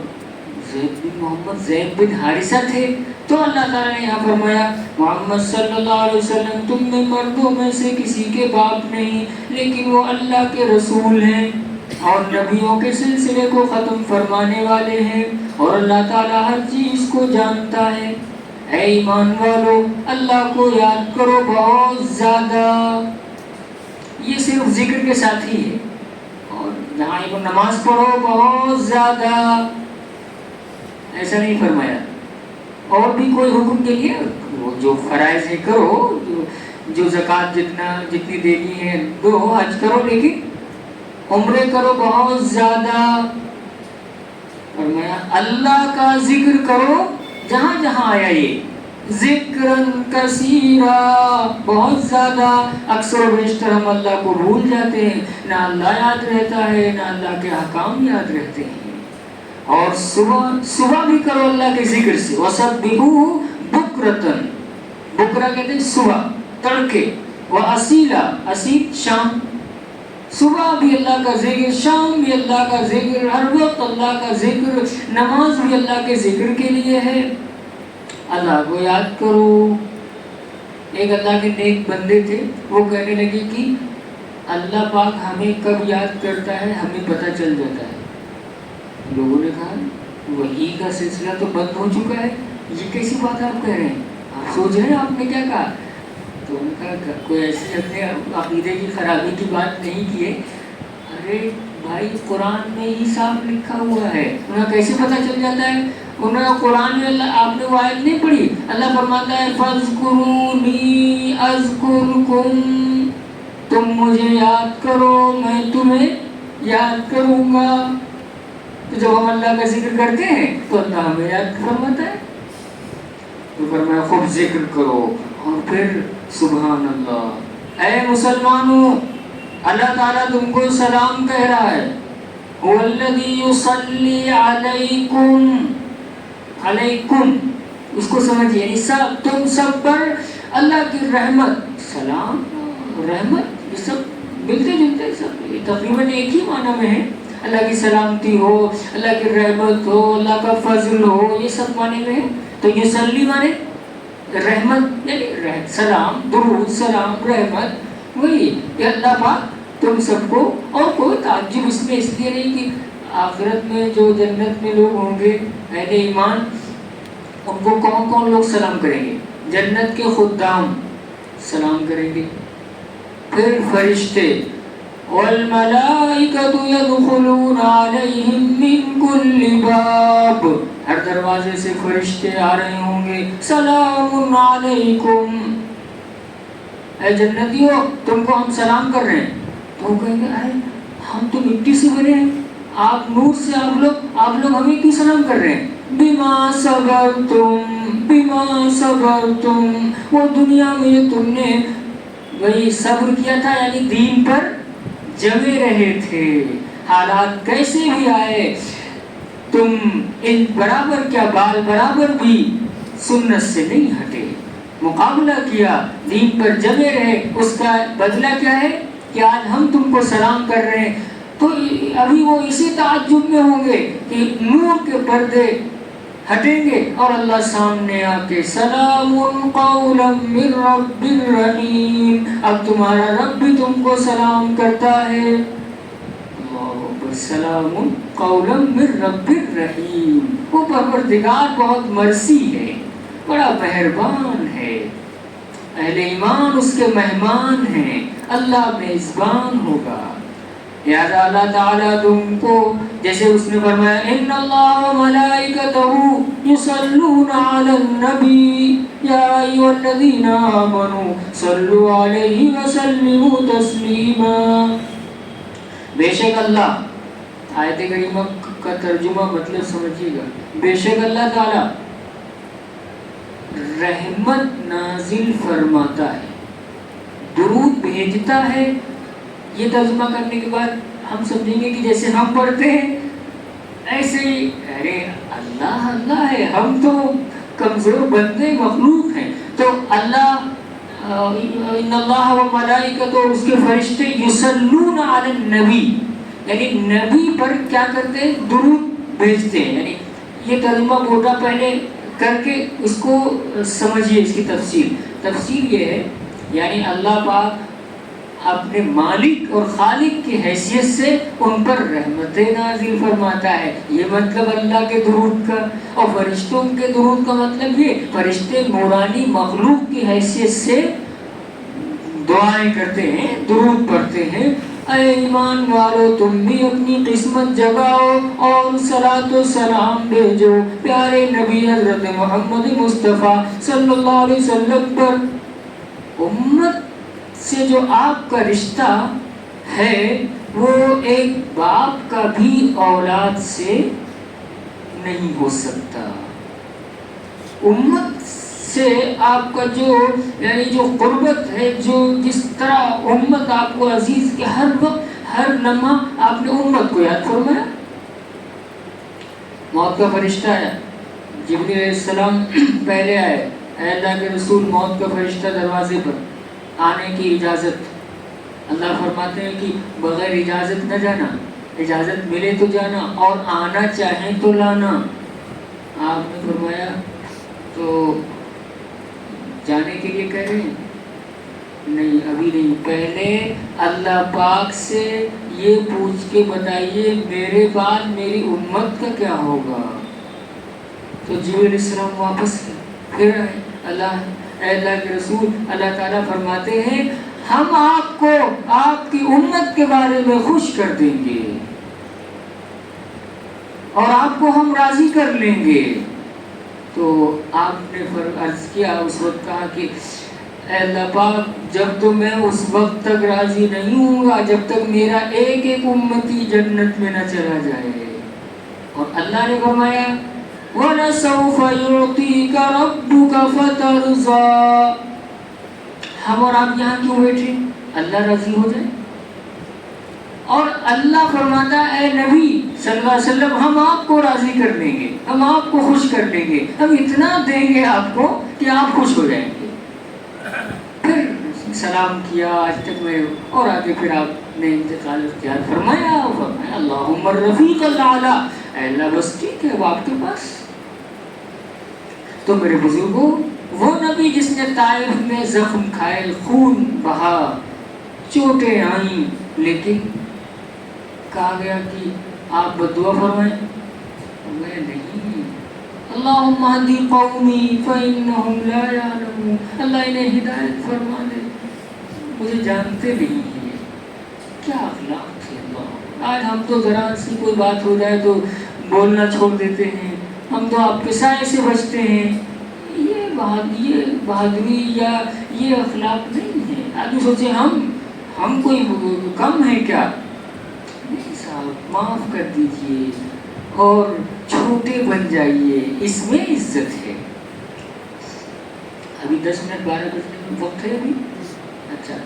زید بن محمد زید بن حارثہ تھے، تو اللہ تعالیٰ نے یہاں فرمایا محمد صلی اللہ علیہ وسلم تم میں مردوں میں سے کسی کے باپ نہیں، لیکن وہ اللہ کے رسول ہیں اور نبیوں کے سلسلے کو ختم فرمانے والے ہیں، اور اللہ تعالیٰ ہر چیز کو جانتا ہے۔ اے ایمان والو اللہ کو یاد کرو بہت زیادہ۔ یہ صرف ذکر کے ساتھ ہی ہے، اور جہاں یہ نماز پڑھو بہت زیادہ ایسا نہیں فرمایا۔ اور بھی کوئی حکم کے لیے وہ جو فرائض ہے کرو، جو زکوٰۃ جتنی دینی ہے دو، حج کرو، لیکن عمرے کرو بہت زیادہ۔ فرمایا اللہ کا ذکر کرو، جہاں جہاں آیا یہ ذکرن کثیرا، بہت زیادہ۔ اکثر و بیشتر ہم اللہ کو بھول جاتے ہیں، نہ اللہ یاد رہتا ہے نہ اللہ کے احکام یاد رہتے ہیں۔ اور صبح بھی کرو اللہ کے ذکر سے، وَسَبِّحُوهُ بُكْرَةً، بکرا کہتے ہیں صبح، تڑکے، وَأَصِيلًا، اصیل شام۔ صبح بھی اللہ کا ذکر، شام بھی اللہ کا ذکر، ہر وقت اللہ کا ذکر، نماز بھی اللہ کے ذکر کے لیے ہے۔ اللہ کو یاد کرو۔ ایک اللہ کے نیک بندے تھے، وہ کہنے لگے کہ اللہ پاک ہمیں کب یاد کرتا ہے ہمیں پتہ چل جاتا ہے۔ لوگوں نے کہا وحی کا سلسلہ تو بند ہو چکا ہے، یہ کیسی بات آپ کہہ رہے ہیں، آپ سوچ رہے ہیں آپ نے کیا کہا؟ تو ان کا کوئی ایسی اپنے عقیدے کی خرابی کی بات نہیں کی ہے۔ ارے بھائی قرآن میں ہی صاف لکھا ہوا ہے، انہیں کیسے پتہ چل جاتا ہے؟ انہیں قرآن میں اللہ، آپ نے وہ آیت نہیں پڑھی؟ اللہ فرماتا ہے فَاذْكُرُونِي أَذْكُرْكُمْ، تم مجھے یاد کرو میں تمہیں یاد کروں گا۔ تو جب ہم اللہ کا ذکر کرتے ہیں تو اللہ ہمیں یاد فرماتا ہے۔ تو فرمایا خوب ذکر کرو، اور پھر سبحان اللہ۔ اے مسلمانوں، اللہ تعالیٰ تم کو سلام کہہ رہا ہے، هو الذی یصلی علیکم، علیکم اس کو سمجھیے، یعنی سب تم سب پر اللہ کی رحمت، سلام رحمت یہ سب ملتے جلتے سب تقریباً ایک ہی معنی میں ہے. اللہ کی سلامتی ہو، اللہ کی رحمت ہو، اللہ کا فضل ہو، یہ سب معنی میں ہے. تو یصلی معنی رحمت، یعنی سلام، درود، سلام، رحمت، وہی کہ اللہ پاک تم سب کو. اور کوئی تعجب اس میں اس لیے نہیں کہ آخرت میں جو جنت میں لوگ ہوں گے اہل ایمان، ان کو کون کون لوگ سلام کریں گے؟ جنت کے خدام سلام کریں گے، پھر فرشتے، والملائکۃ یدخلون علیہم من کل باب، ہر دروازے سے فرشتے آ رہے ہوں گے، سلام علیکم، اے جنتیوں تم کو ہم سلام کر رہے ہیں. تو وہ کہیں گے ارے ہم تو مٹی سے بنے ہیں، آپ نور سے، آپ لوگ ہمیں کیوں سلام کر رہے ہیں؟ بما صبرتم، بما صبرتم، وہ دنیا میں تم نے وہی صبر کیا تھا، یعنی دین پر جمے رہے تھے، حالات کیسے بھی آئے تم ان برابر کیا بال برابر بھی سنت سے نہیں ہٹے، مقابلہ کیا، دین پر جمے رہے. اس کا بدلہ کیا ہے کہ آج ہم تم کو سلام کر رہے ہیں. تو ابھی وہ اسی تعجب میں ہوں گے کہ نور کے پردے ہٹیں گے اور اللہ سامنے آ کے سلام قولا من رب الرحیم، اب تمہارا رب بھی تم کو سلام کرتا ہے. سلام قولا من رب الرحیم، وہ پروردگار بہت مرسی ہے، بڑا مہربان ہے. اہل ایمان اس کے مہمان ہیں، اللہ میزبان ہوگا. لہذا اللہ تعالیٰ تم کو جیسے اس نے فرمایا ان اللہ و ملائکتہ یصلون علی النبی یا ایھا الذین آمنوا صلوا علیہ وسلموا تسلیما. بے شک اللہ، آیت کریمہ کا ترجمہ مطلب سمجھیے گا، بے شک اللہ تعالیٰ رحمت نازل فرماتا ہے، درود بھیجتا ہے. یہ ترجمہ کرنے کے بعد ہم سمجھیں گے کہ جیسے ہم پڑھتے ہیں ایسے ہی، ارے اللہ اللہ ہے، ہم تو کمزور بندے مخلوق ہیں. تو اللہ ان اللہ و ملائکۃ، اس کے فرشتے، یصلون علی النبی، یعنی نبی پر کیا کرتے ہیں؟ درود بھیجتے ہیں. یعنی یہ ترجمہ موٹا پہلے کر کے اس کو سمجھیے. اس کی تفسیر یہ ہے، یعنی اللہ پاک اپنے مالک اور خالق کی حیثیت سے ان پر رحمتیں نازل فرماتا ہے. یہ مطلب اللہ کے درود کا. اور فرشتوں کے درود کا مطلب یہ، فرشتے نورانی مخلوق کی حیثیت سے دعائیں کرتے ہیں، درود پڑھتے ہیں. اے ایمان والو تم بھی اپنی قسمت جگاؤ اور صلاۃ و سلام بھیجو پیارے نبی حضرت محمد مصطفیٰ صلی اللہ علیہ وسلم پر. امت سے جو آپ کا رشتہ ہے وہ ایک باپ کا بھی اولاد سے نہیں ہو سکتا. امت سے آپ کا جو یعنی جو قربت ہے، جو جس طرح امت آپ کو عزیز کے ہر وقت ہر لمحہ آپ نے امت کو یاد فرمایا. موت کا فرشتہ ہے، جبریل علیہ السلام پہلے آئے، اے اللہ کے رسول موت کا فرشتہ دروازے پر، آنے کی اجازت. اللہ فرماتے ہیں کہ بغیر اجازت نہ جانا، اجازت ملے تو جانا، اور آنا چاہیں تو لانا. آپ نے فرمایا تو جانے کے لیے کہہ رہے ہیں؟ نہیں، ابھی نہیں، پہلے اللہ پاک سے یہ پوچھ کے بتائیے میرے بعد میری امت کا کیا ہوگا. تو جبریل علیہ السلام واپس پھر اے اللہ کے رسول، اللہ تعالیٰ فرماتے ہیں ہم آپ کو آپ کی امت کے بارے میں خوش کر دیں گے اور آپ کو ہم راضی کر لیں گے. تو آپ نے عرض کیا، اس وقت کہا کہ اے اللہ پاک جب تو میں اس وقت تک راضی نہیں ہوں گا جب تک میرا ایک ایک امتی جنت میں نہ چلا جائے. اور اللہ نے فرمایا وَلَسَوْفَ يُعْطِيكَ رَبُّكَ فَتَرْضَىٰ. ہم اور آپ یہاں کیوں بیٹھے؟ اللہ راضی ہو جائے. اور اللہ فرماتا ہے اے نبی صلی اللہ علیہ وسلم ہم آپ کو راضی کر دیں گے، ہم آپ کو خوش کر دیں گے، ہم اتنا دیں گے آپ کو کہ آپ خوش ہو جائیں گے۔ پھر سلام کیا آج تک میں، اور آگے پھر آپ نے انتقال اختیار فرمایا، اللہم الرفیق الاعلیٰ، اے اللہ بس ٹھیک ہے وہ آپ کے پاس۔ تو میرے بزرگوں، وہ نبی جس نے طائف میں زخم کھائے، خون بہا، چوٹیں آئیں، لیکن کہا گیا کہ آپ بدعا فرمائیں، میں نہیں، اللہم اہدی قومی فإنہم لا یعلمون، اللہ انہیں ہدایت فرما دے، مجھے جانتے نہیں ہیں۔ کیا اخلاق تھے اللہ! آج ہم تو ذرا سی کوئی بات ہو جائے تو بولنا چھوڑ دیتے ہیں، ہم تو آپ کے سائے سے بچتے ہیں۔ یہ بہادری یا یہ اخلاق نہیں ہے۔ آدمی سوچے ہم کوئی کم ہے کیا؟ نہیں صاحب، معاف کر دیجئے اور چھوٹے بن جائیے، اس میں عزت ہے۔ ابھی 10 منٹ 12 بجنے میں وقت ہے ابھی؟ اچھا،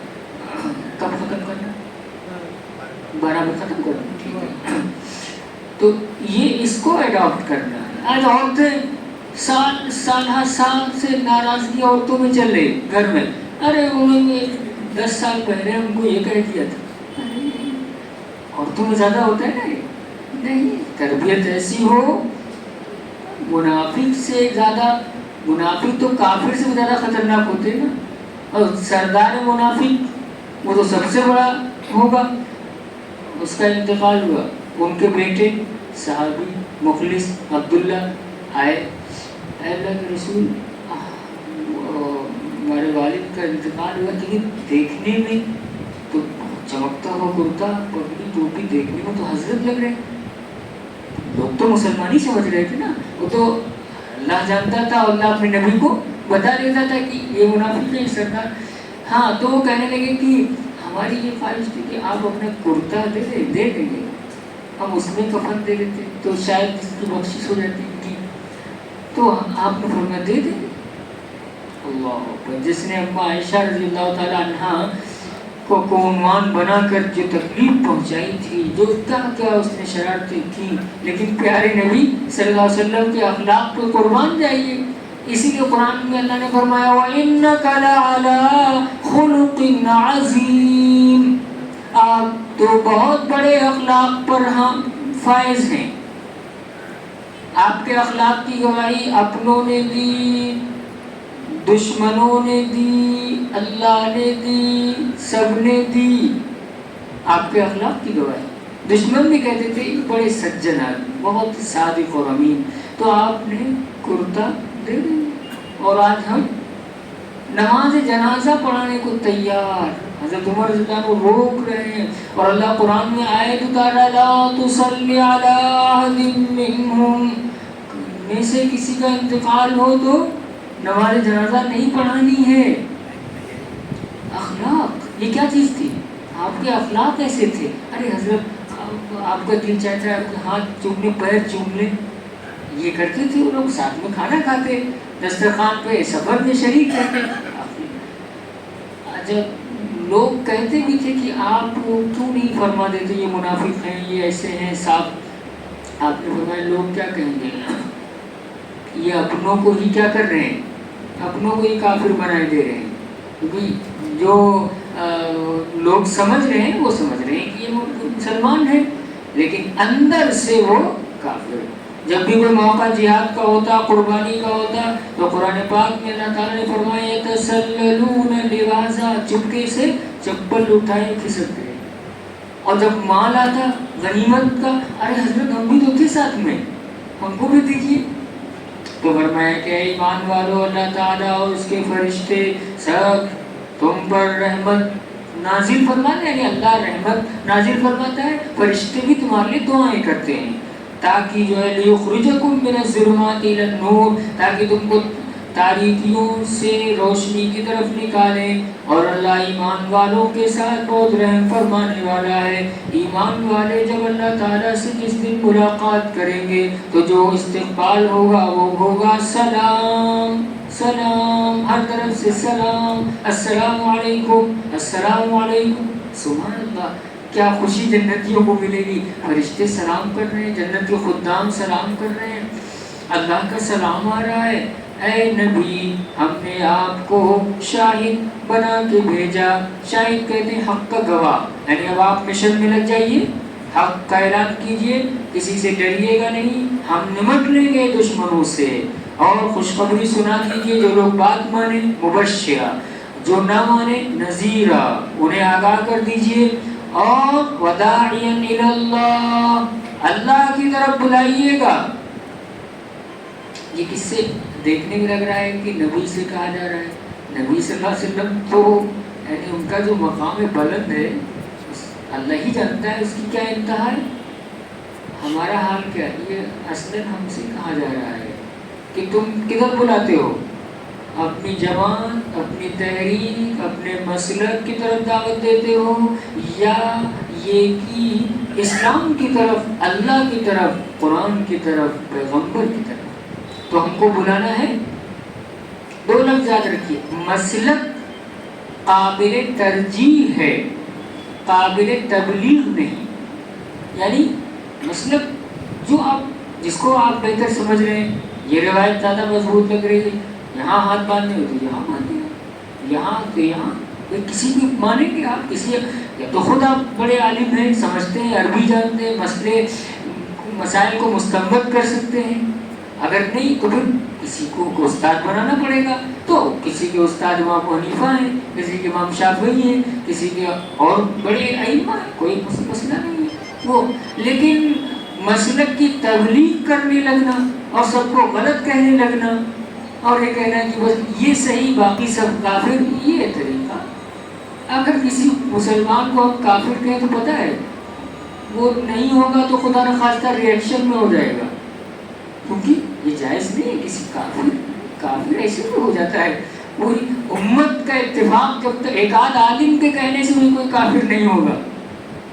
کب ختم کرنا؟ 12 بجے ختم کرنا، ٹھیک ہے۔ تو یہ اس کو اڈاپٹ کرنا ہے۔ آج عورتیں سال سے ناراضگی عورتوں میں چل رہی گھر میں، ارے انہوں نے 10 سال پہلے ہم کو یہ کہہ دیا تھا۔ عورتوں میں زیادہ ہوتا ہے نا یہ؟ نہیں، تربیت ایسی ہو، منافق سے زیادہ، منافق تو کافر سے زیادہ خطرناک ہوتے ہیں نا، اور سردار منافق وہ تو سب سے بڑا ہوگا۔ اس کا انتقال ہوا، ان کے بیٹے صحابی مخلص عبداللہ آئے، اے اللہ کے رسول ہمارے والد کا انتقال ہوا، لیکن دیکھنے میں تو چمکتا ہوا کرتا پگڑی ٹوپی، دیکھنے میں تو حضرت لگ رہے ہیں۔ لوگ تو مسلمان ہی سمجھ رہے تھے نا، وہ تو اللہ جانتا تھا، اللہ اپنے نبی کو بتا دیتا تھا کہ یہ منافق ہے سردار۔ ہاں، تو وہ کہنے لگے کہ ہماری یہ خواہش تھی کہ آپ اپنا کرتا دے دیں گے، ہم اس میں کفن دے دیتے تو شاید اس کی بخشش ہو جاتی تھی، تو آپ نے فرمایا دے دیں۔ اللہ اکبر! جس نے اما عائشہ رضی اللہ تعالی عنہا کو عنوان بنا کر جو تکلیف پہنچائی تھی، جو کیا اس نے شرارتیں کی، لیکن پیارے نبی صلی اللہ علیہ وسلم کے اخلاق پہ قربان جائیے۔ اسی لیے قرآن میں اللہ نے فرمایا وَإِنَّكَ لَعَلَىٰ خُلُقٍ عَظِيمٍ، آپ تو بہت بڑے اخلاق پر ہم فائز ہیں۔ آپ کے اخلاق کی گواہی اپنوں نے دی، دشمنوں نے دی، اللہ نے دی، سب نے دی، آپ کے اخلاق کی گواہی۔ دشمن بھی کہتے تھے بڑے سجن آدمی، بہت صادق اور امین، تو آپ نے کرتا دے دیا۔ اور آج ہم نماز جنازہ پڑھانے کو تیار، حضرت عمر رضی اللہ عنہ روک رہے ہیں، اور اللہ قرآن میں آیت اتارا لا تصلی علی احد منہم، میں سے کسی کا انتقال ہو تو نماز جنازہ نہیں پڑھانی ہے۔ اخلاق یہ کیا چیز تھی؟ آپ کے اخلاق ایسے تھے، ارے حضرت آپ کا دل چاہتا ہے آپ کے ہاتھ چوم لیں، پیر چوم لیں، یہ کرتے تھے وہ لوگ، ساتھ میں کھانا کھاتے، دسترخوان پہ سفر میں شریک رہتے۔ جب لوگ کہتے بھی تھے کہ آپ کیوں نہیں فرما دیتے یہ منافق ہیں، یہ ایسے ہیں، صاف، آپ نے فرمایا لوگ کیا کہیں گے، یہ اپنوں کو ہی کیا کر رہے ہیں، اپنوں کو ہی کافر بنائے دے رہے ہیں، کیونکہ جو لوگ سمجھ رہے ہیں وہ سمجھ رہے ہیں کہ یہ مسلمان ہیں، لیکن اندر سے وہ کافر ہیں۔ جب بھی کوئی موقع جہاد کا ہوتا، قربانی کا ہوتا، تو قرآن پاک میں اللہ تعالیٰ نے فرمایا یتسللون لباسا، چپکے سے چپل اٹھائے کھسک گئے، اور جب مال آتا غنیمت کا، ارے حضرت ہم بھی تو تھے ساتھ میں، ہم کو بھی دیکھیے، تو فرمایا کہ ایمان والو اللہ تعالیٰ اور اس کے فرشتے سب تم پر رحمت نازل فرماتے ہیں، یعنی اللہ رحمت نازل فرماتا ہے، فرشتے بھی تمہارے لیے دعائیں کرتے ہیں، تاکہ جو ہے لیخرجکم من الظلمات الی النور، تاکہ تم کو تاریکیوں سے روشنی کی طرف نکالیں، اور اللہ ایمان والوں کے ساتھ بہت رحم فرمانے والا ہے۔ ایمان والے جب اللہ تعالیٰ سے جس دن ملاقات کریں گے تو جو استقبال ہوگا وہ ہوگا سلام سلام، ہر طرف سے سلام، السلام علیکم السلام علیکم۔ سبحان اللہ، کیا خوشی جنتیوں کو ملے گی. فرشتے سلام کر رہے ہیں, جنت کے خدام سلام کر رہے ہیں, اللہ کا سلام آ رہا ہے. اے نبی ہم نے آپ کو شاہد بنا کے بھیجا. شاہد کہتے ہیں حق کا گواہ, یعنی اب آپ مشن میں لگ جائیے, حق کا اعلان کیجئے, کسی سے ڈریے گا نہیں, ہم نمٹ لیں گے دشمنوں سے, اور خوشخبری سنا دیجئے جو لوگ بات مانے مبشرہ, جو نہ مانے نذیرہ, انہیں آگاہ کر دیجئے. اور وداعیا الی اللہ, اللہ کی طرف بلائیے گا. یہ کس سے دیکھنے میں لگ رہا ہے کہ نبی سے کہا جا رہا ہے. نبی صلی اللہ علیہ وسلم تو یعنی ان کا جو مقام بلند ہے اللہ ہی جانتا ہے اس کی کیا انتہا ہے. ہمارا حال کیا ہے, یہ اصلاً ہم سے کہا جا رہا ہے کہ تم کدھر بلاتے ہو, اپنی جماعت, اپنی تحریک, اپنے مسلک کی طرف دعوت دیتے ہو, یا یہ کہ اسلام کی طرف, اللہ کی طرف, قرآن کی طرف, پیغمبر کی طرف. تو ہم کو بلانا ہے. دو لفظ یاد رکھیے, مسلک قابل ترجیح ہے, قابل تبلیغ نہیں. یعنی مسلک جو آپ جس کو آپ بہتر سمجھ رہے ہیں, یہ روایت زیادہ مضبوط لگ رہی ہے, یہاں ہاتھ باندھنے ہو تو یہاں باندھے, یہاں تو یہاں, کسی بھی مانیں گے آپ, کسی یا تو خود آپ بڑے عالم ہیں, سمجھتے ہیں, عربی جانتے ہیں, مسائل کو مستنبط کر سکتے ہیں. اگر نہیں تو پھر کسی کو استاد بنانا پڑے گا. تو کسی کے استاد امام ابو حنیفہ ہیں, کسی کے امام شافعی ہیں, کسی کے اور بڑے ائمہ ہیں, کوئی مسئلہ نہیں ہے وہ. لیکن مسلک کی تبلیغ کرنے لگنا اور سب کو غلط کہنے لگنا اور یہ کہنا کہ بس یہ صحیح باقی سب کافر, یہ طریقہ. اگر کسی مسلمان کو ہم کافر کہیں تو پتہ ہے وہ نہیں ہوگا تو خدا نخواستہ ریئیکشن میں ہو جائے گا, کیونکہ یہ جائز نہیں ہے. کسی کافر ایسے بھی ہو جاتا ہے. پوری امت کا اتفاق, جب تک ایک آدھ عالم کے کہنے سے بھی کوئی کافر نہیں ہوگا,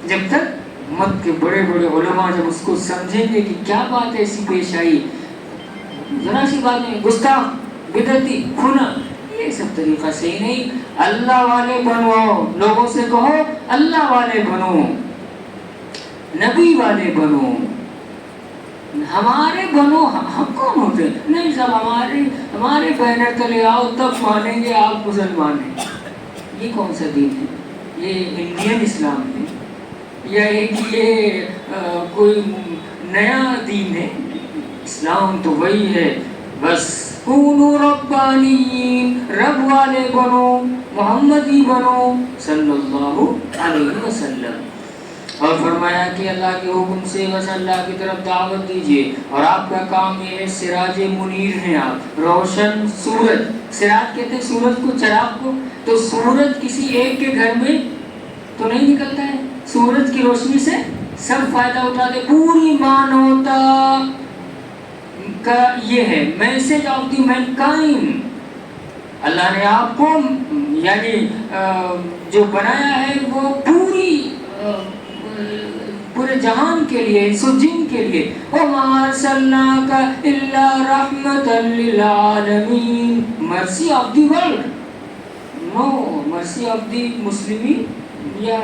جب تک امت کے بڑے بڑے علماء جب اس کو سمجھیں گے کہ کیا بات ایسی پیش آئی, ذرا سی بات نہیں, گستاخ, بدعتی, کھنا, یہ سب طریقہ صحیح نہیں. اللہ والے بنو, لوگوں سے کہو اللہ والے بنو, نبی والے بنو, ہمارے بنو. ہم کون ہوتے ہیں؟ نہیں صاحب, ہمارے بینر تلے آؤ تب مانیں گے آپ مسلمان ہیں. یہ کون سا دین ہے؟ یہ انڈین اسلام ہے یا یہ کوئی نیا دین ہے؟ اسلام تو وہی ہے. بس کونوا ربانیین, رب والے بنو, محمدی بنو صلی اللہ علیہ وسلم. اور فرمایا کہ اللہ کے حکم سے بس اللہ کی طرف دعوت دیجیے, اور آپ کا کام یہ ہے سراج منیر ہیں آپ, روشن سورج. سراج کہتے ہیں سورج کو, چراغ کو. تو سورج کسی ایک کے گھر میں تو نہیں نکلتا ہے, سورج کی روشنی سے سب فائدہ اٹھاتے. پوری مانوتا کا یہ ہے میسج آف دی مینکائنڈ. اللہ نے آپ کو یعنی جو بنایا ہے وہ پورے جہان کے لیے, انس و جن کے لیے. وَمَا أَرْسَلْنَاكَ إِلَّا رَحْمَةً لِلْعَالَمِينَ, mercy of the world, no mercy of the مسلمین یا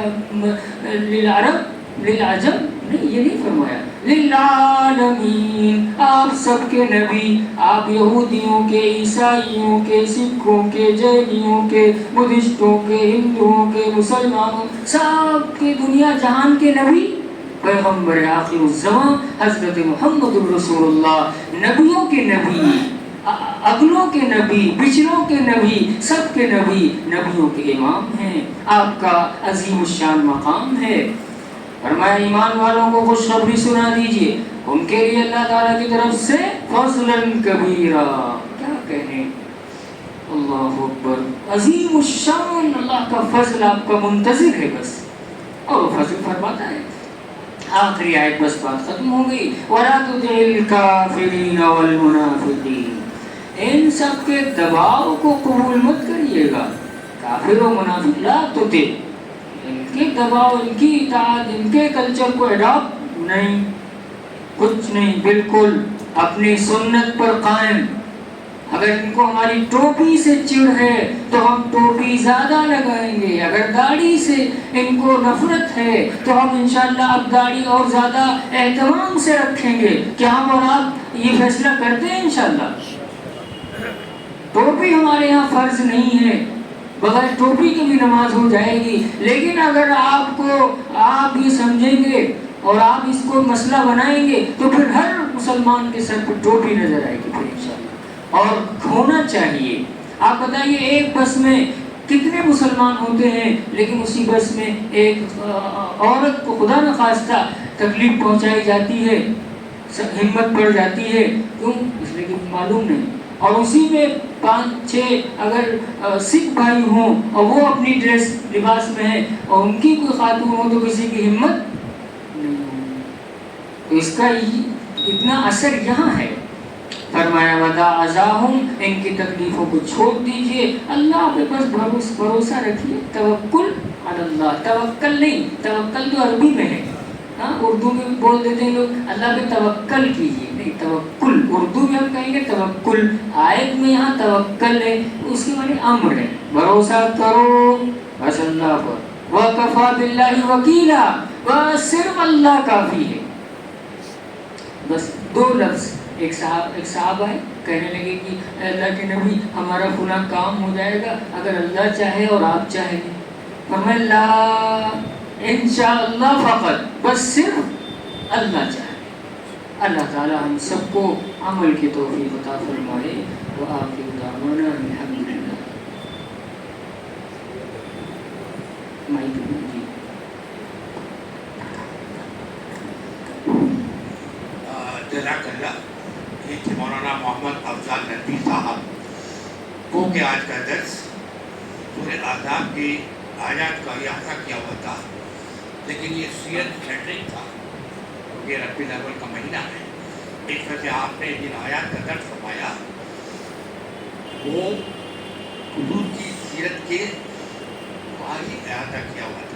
للعرب للعجم نہیں, یہ نہیں فرمایا. للعالمین, آپ سب کے نبی, آپ یہودیوں کے, عیسائیوں کے, سکھوں کے, جینیوں کے, بدھسٹوں کے, ہندوؤں کے, مسلمانوں, سب کے دنیا جہان کے نبی, پیغمبر آخر الزمان حضرت محمد رسول اللہ. نبیوں کے نبی, اگلوں کے نبی, پچھلوں کے نبی, سب کے نبی, نبیوں کے امام ہیں. آپ کا عظیم الشان مقام ہے. فرمایا ایمان والوں کو خوشخبری سنا دیجئے, ان کے لیے اللہ تعالیٰ کی طرف سے فضلاً کبیرا. کیا کہنے, اللہ اکبر, عظیم الشان اللہ کا فضل آپ کا منتظر ہے بس, اور وہ فضل فرماتا ہے. آخری آیت بس بات ختم ہو گئی. وَلَا تُطِعِ الْكَافِرِينَ وَالْمُنَافِقِينَ, ان سب کے دباؤ کو قبول مت کریے گا. کافر و منافق لا تطع, ان کے دباؤ, ان کی اطاعت, ان کے کلچر کو اڈاپٹ نہیں, کچھ نہیں, بالکل اپنی سنت پر قائم. اگر ان کو ہماری ٹوپی سے چڑ ہے تو ہم ٹوپی زیادہ لگائیں گے، اگر داڑھی سے ان کو نفرت ہے تو ہم انشاءاللہ اب داڑھی اور زیادہ اہتمام سے رکھیں گے۔ کیا ہم اور آپ یہ فیصلہ کرتے ہیں؟ انشاءاللہ ٹوپی ہمارے یہاں فرض نہیں ہے، بغیر ٹوپی کی بھی نماز ہو جائے گی، لیکن اگر آپ یہ سمجھیں گے اور آپ اس کو مسئلہ بنائیں گے تو پھر ہر مسلمان کے سر پہ ٹوپی نظر آئے گی پھر انشاءاللہ، اور ہونا چاہیے۔ آپ بتائیے ایک بس میں کتنے مسلمان ہوتے ہیں، لیکن اسی بس میں ایک عورت کو خدا نخواستہ تکلیف پہنچائی جاتی ہے، ہمت پڑ جاتی ہے، کیوں؟ اس لیے کہ معلوم نہیں، اور اسی میں 5-6 اگر سکھ بھائی ہوں اور وہ اپنی ڈریس لباس میں ہیں اور ان کی کوئی خاتون ہو تو کسی کی ہمت نہیں ہوگی۔ تو اس کا اتنا اثر یہاں ہے۔ فرمایا وَدَعْ أَذَاهُمْ، ان کی تکلیفوں کو چھوڑ دیجئے، اللہ پہ بس بھروسہ رکھیے، توکل علی اللہ، توکل نہیں، توکل تو عربی میں ہے، ہاں اردو میں بول دیتے ہیں لوگ اللہ پہ توکل کیجئے، نہیں توکل اردو میں ہم کہیں گے توکل، آیت میں یہاں توکل ہے، اس کے معنی امر ہے، بھروسہ کرو بس اللہ پر، وَكَفَى بِاللَّهِ وَكِيلًا، بس صرف اللہ کافی ہے۔ بس 2 لفظ، ایک صحابہ ہے کہنے لگے کہ اللہ کے نبی ہمارا فلاں کام ہو جائے گا اگر اللہ چاہے اور آپ چاہیں گے، فرمایا لا انشاءاللہ فقط، بس صرف اللہ چاہے۔ اللہ تعالی ہم سب کو عمل کی توفیق عطا فرمائے، وآخر دعوانا الحمدللہ۔ جزاک اللہ۔ یہ تھے مولانا محمد افضل ندوی صاحب، وہ کہ آج کا درس سورہ احزاب کی آیات کا احاطہ کیا ہوا تھا، لیکن یہ سیرت سینٹرنگ تھا، یہ ربیع الاول کا مہینہ ہے، اس وجہ سے آپ نے جن آیات کا درس فرمایا وہ حضور کی سیرت کے وہی احاطہ کیا ہوا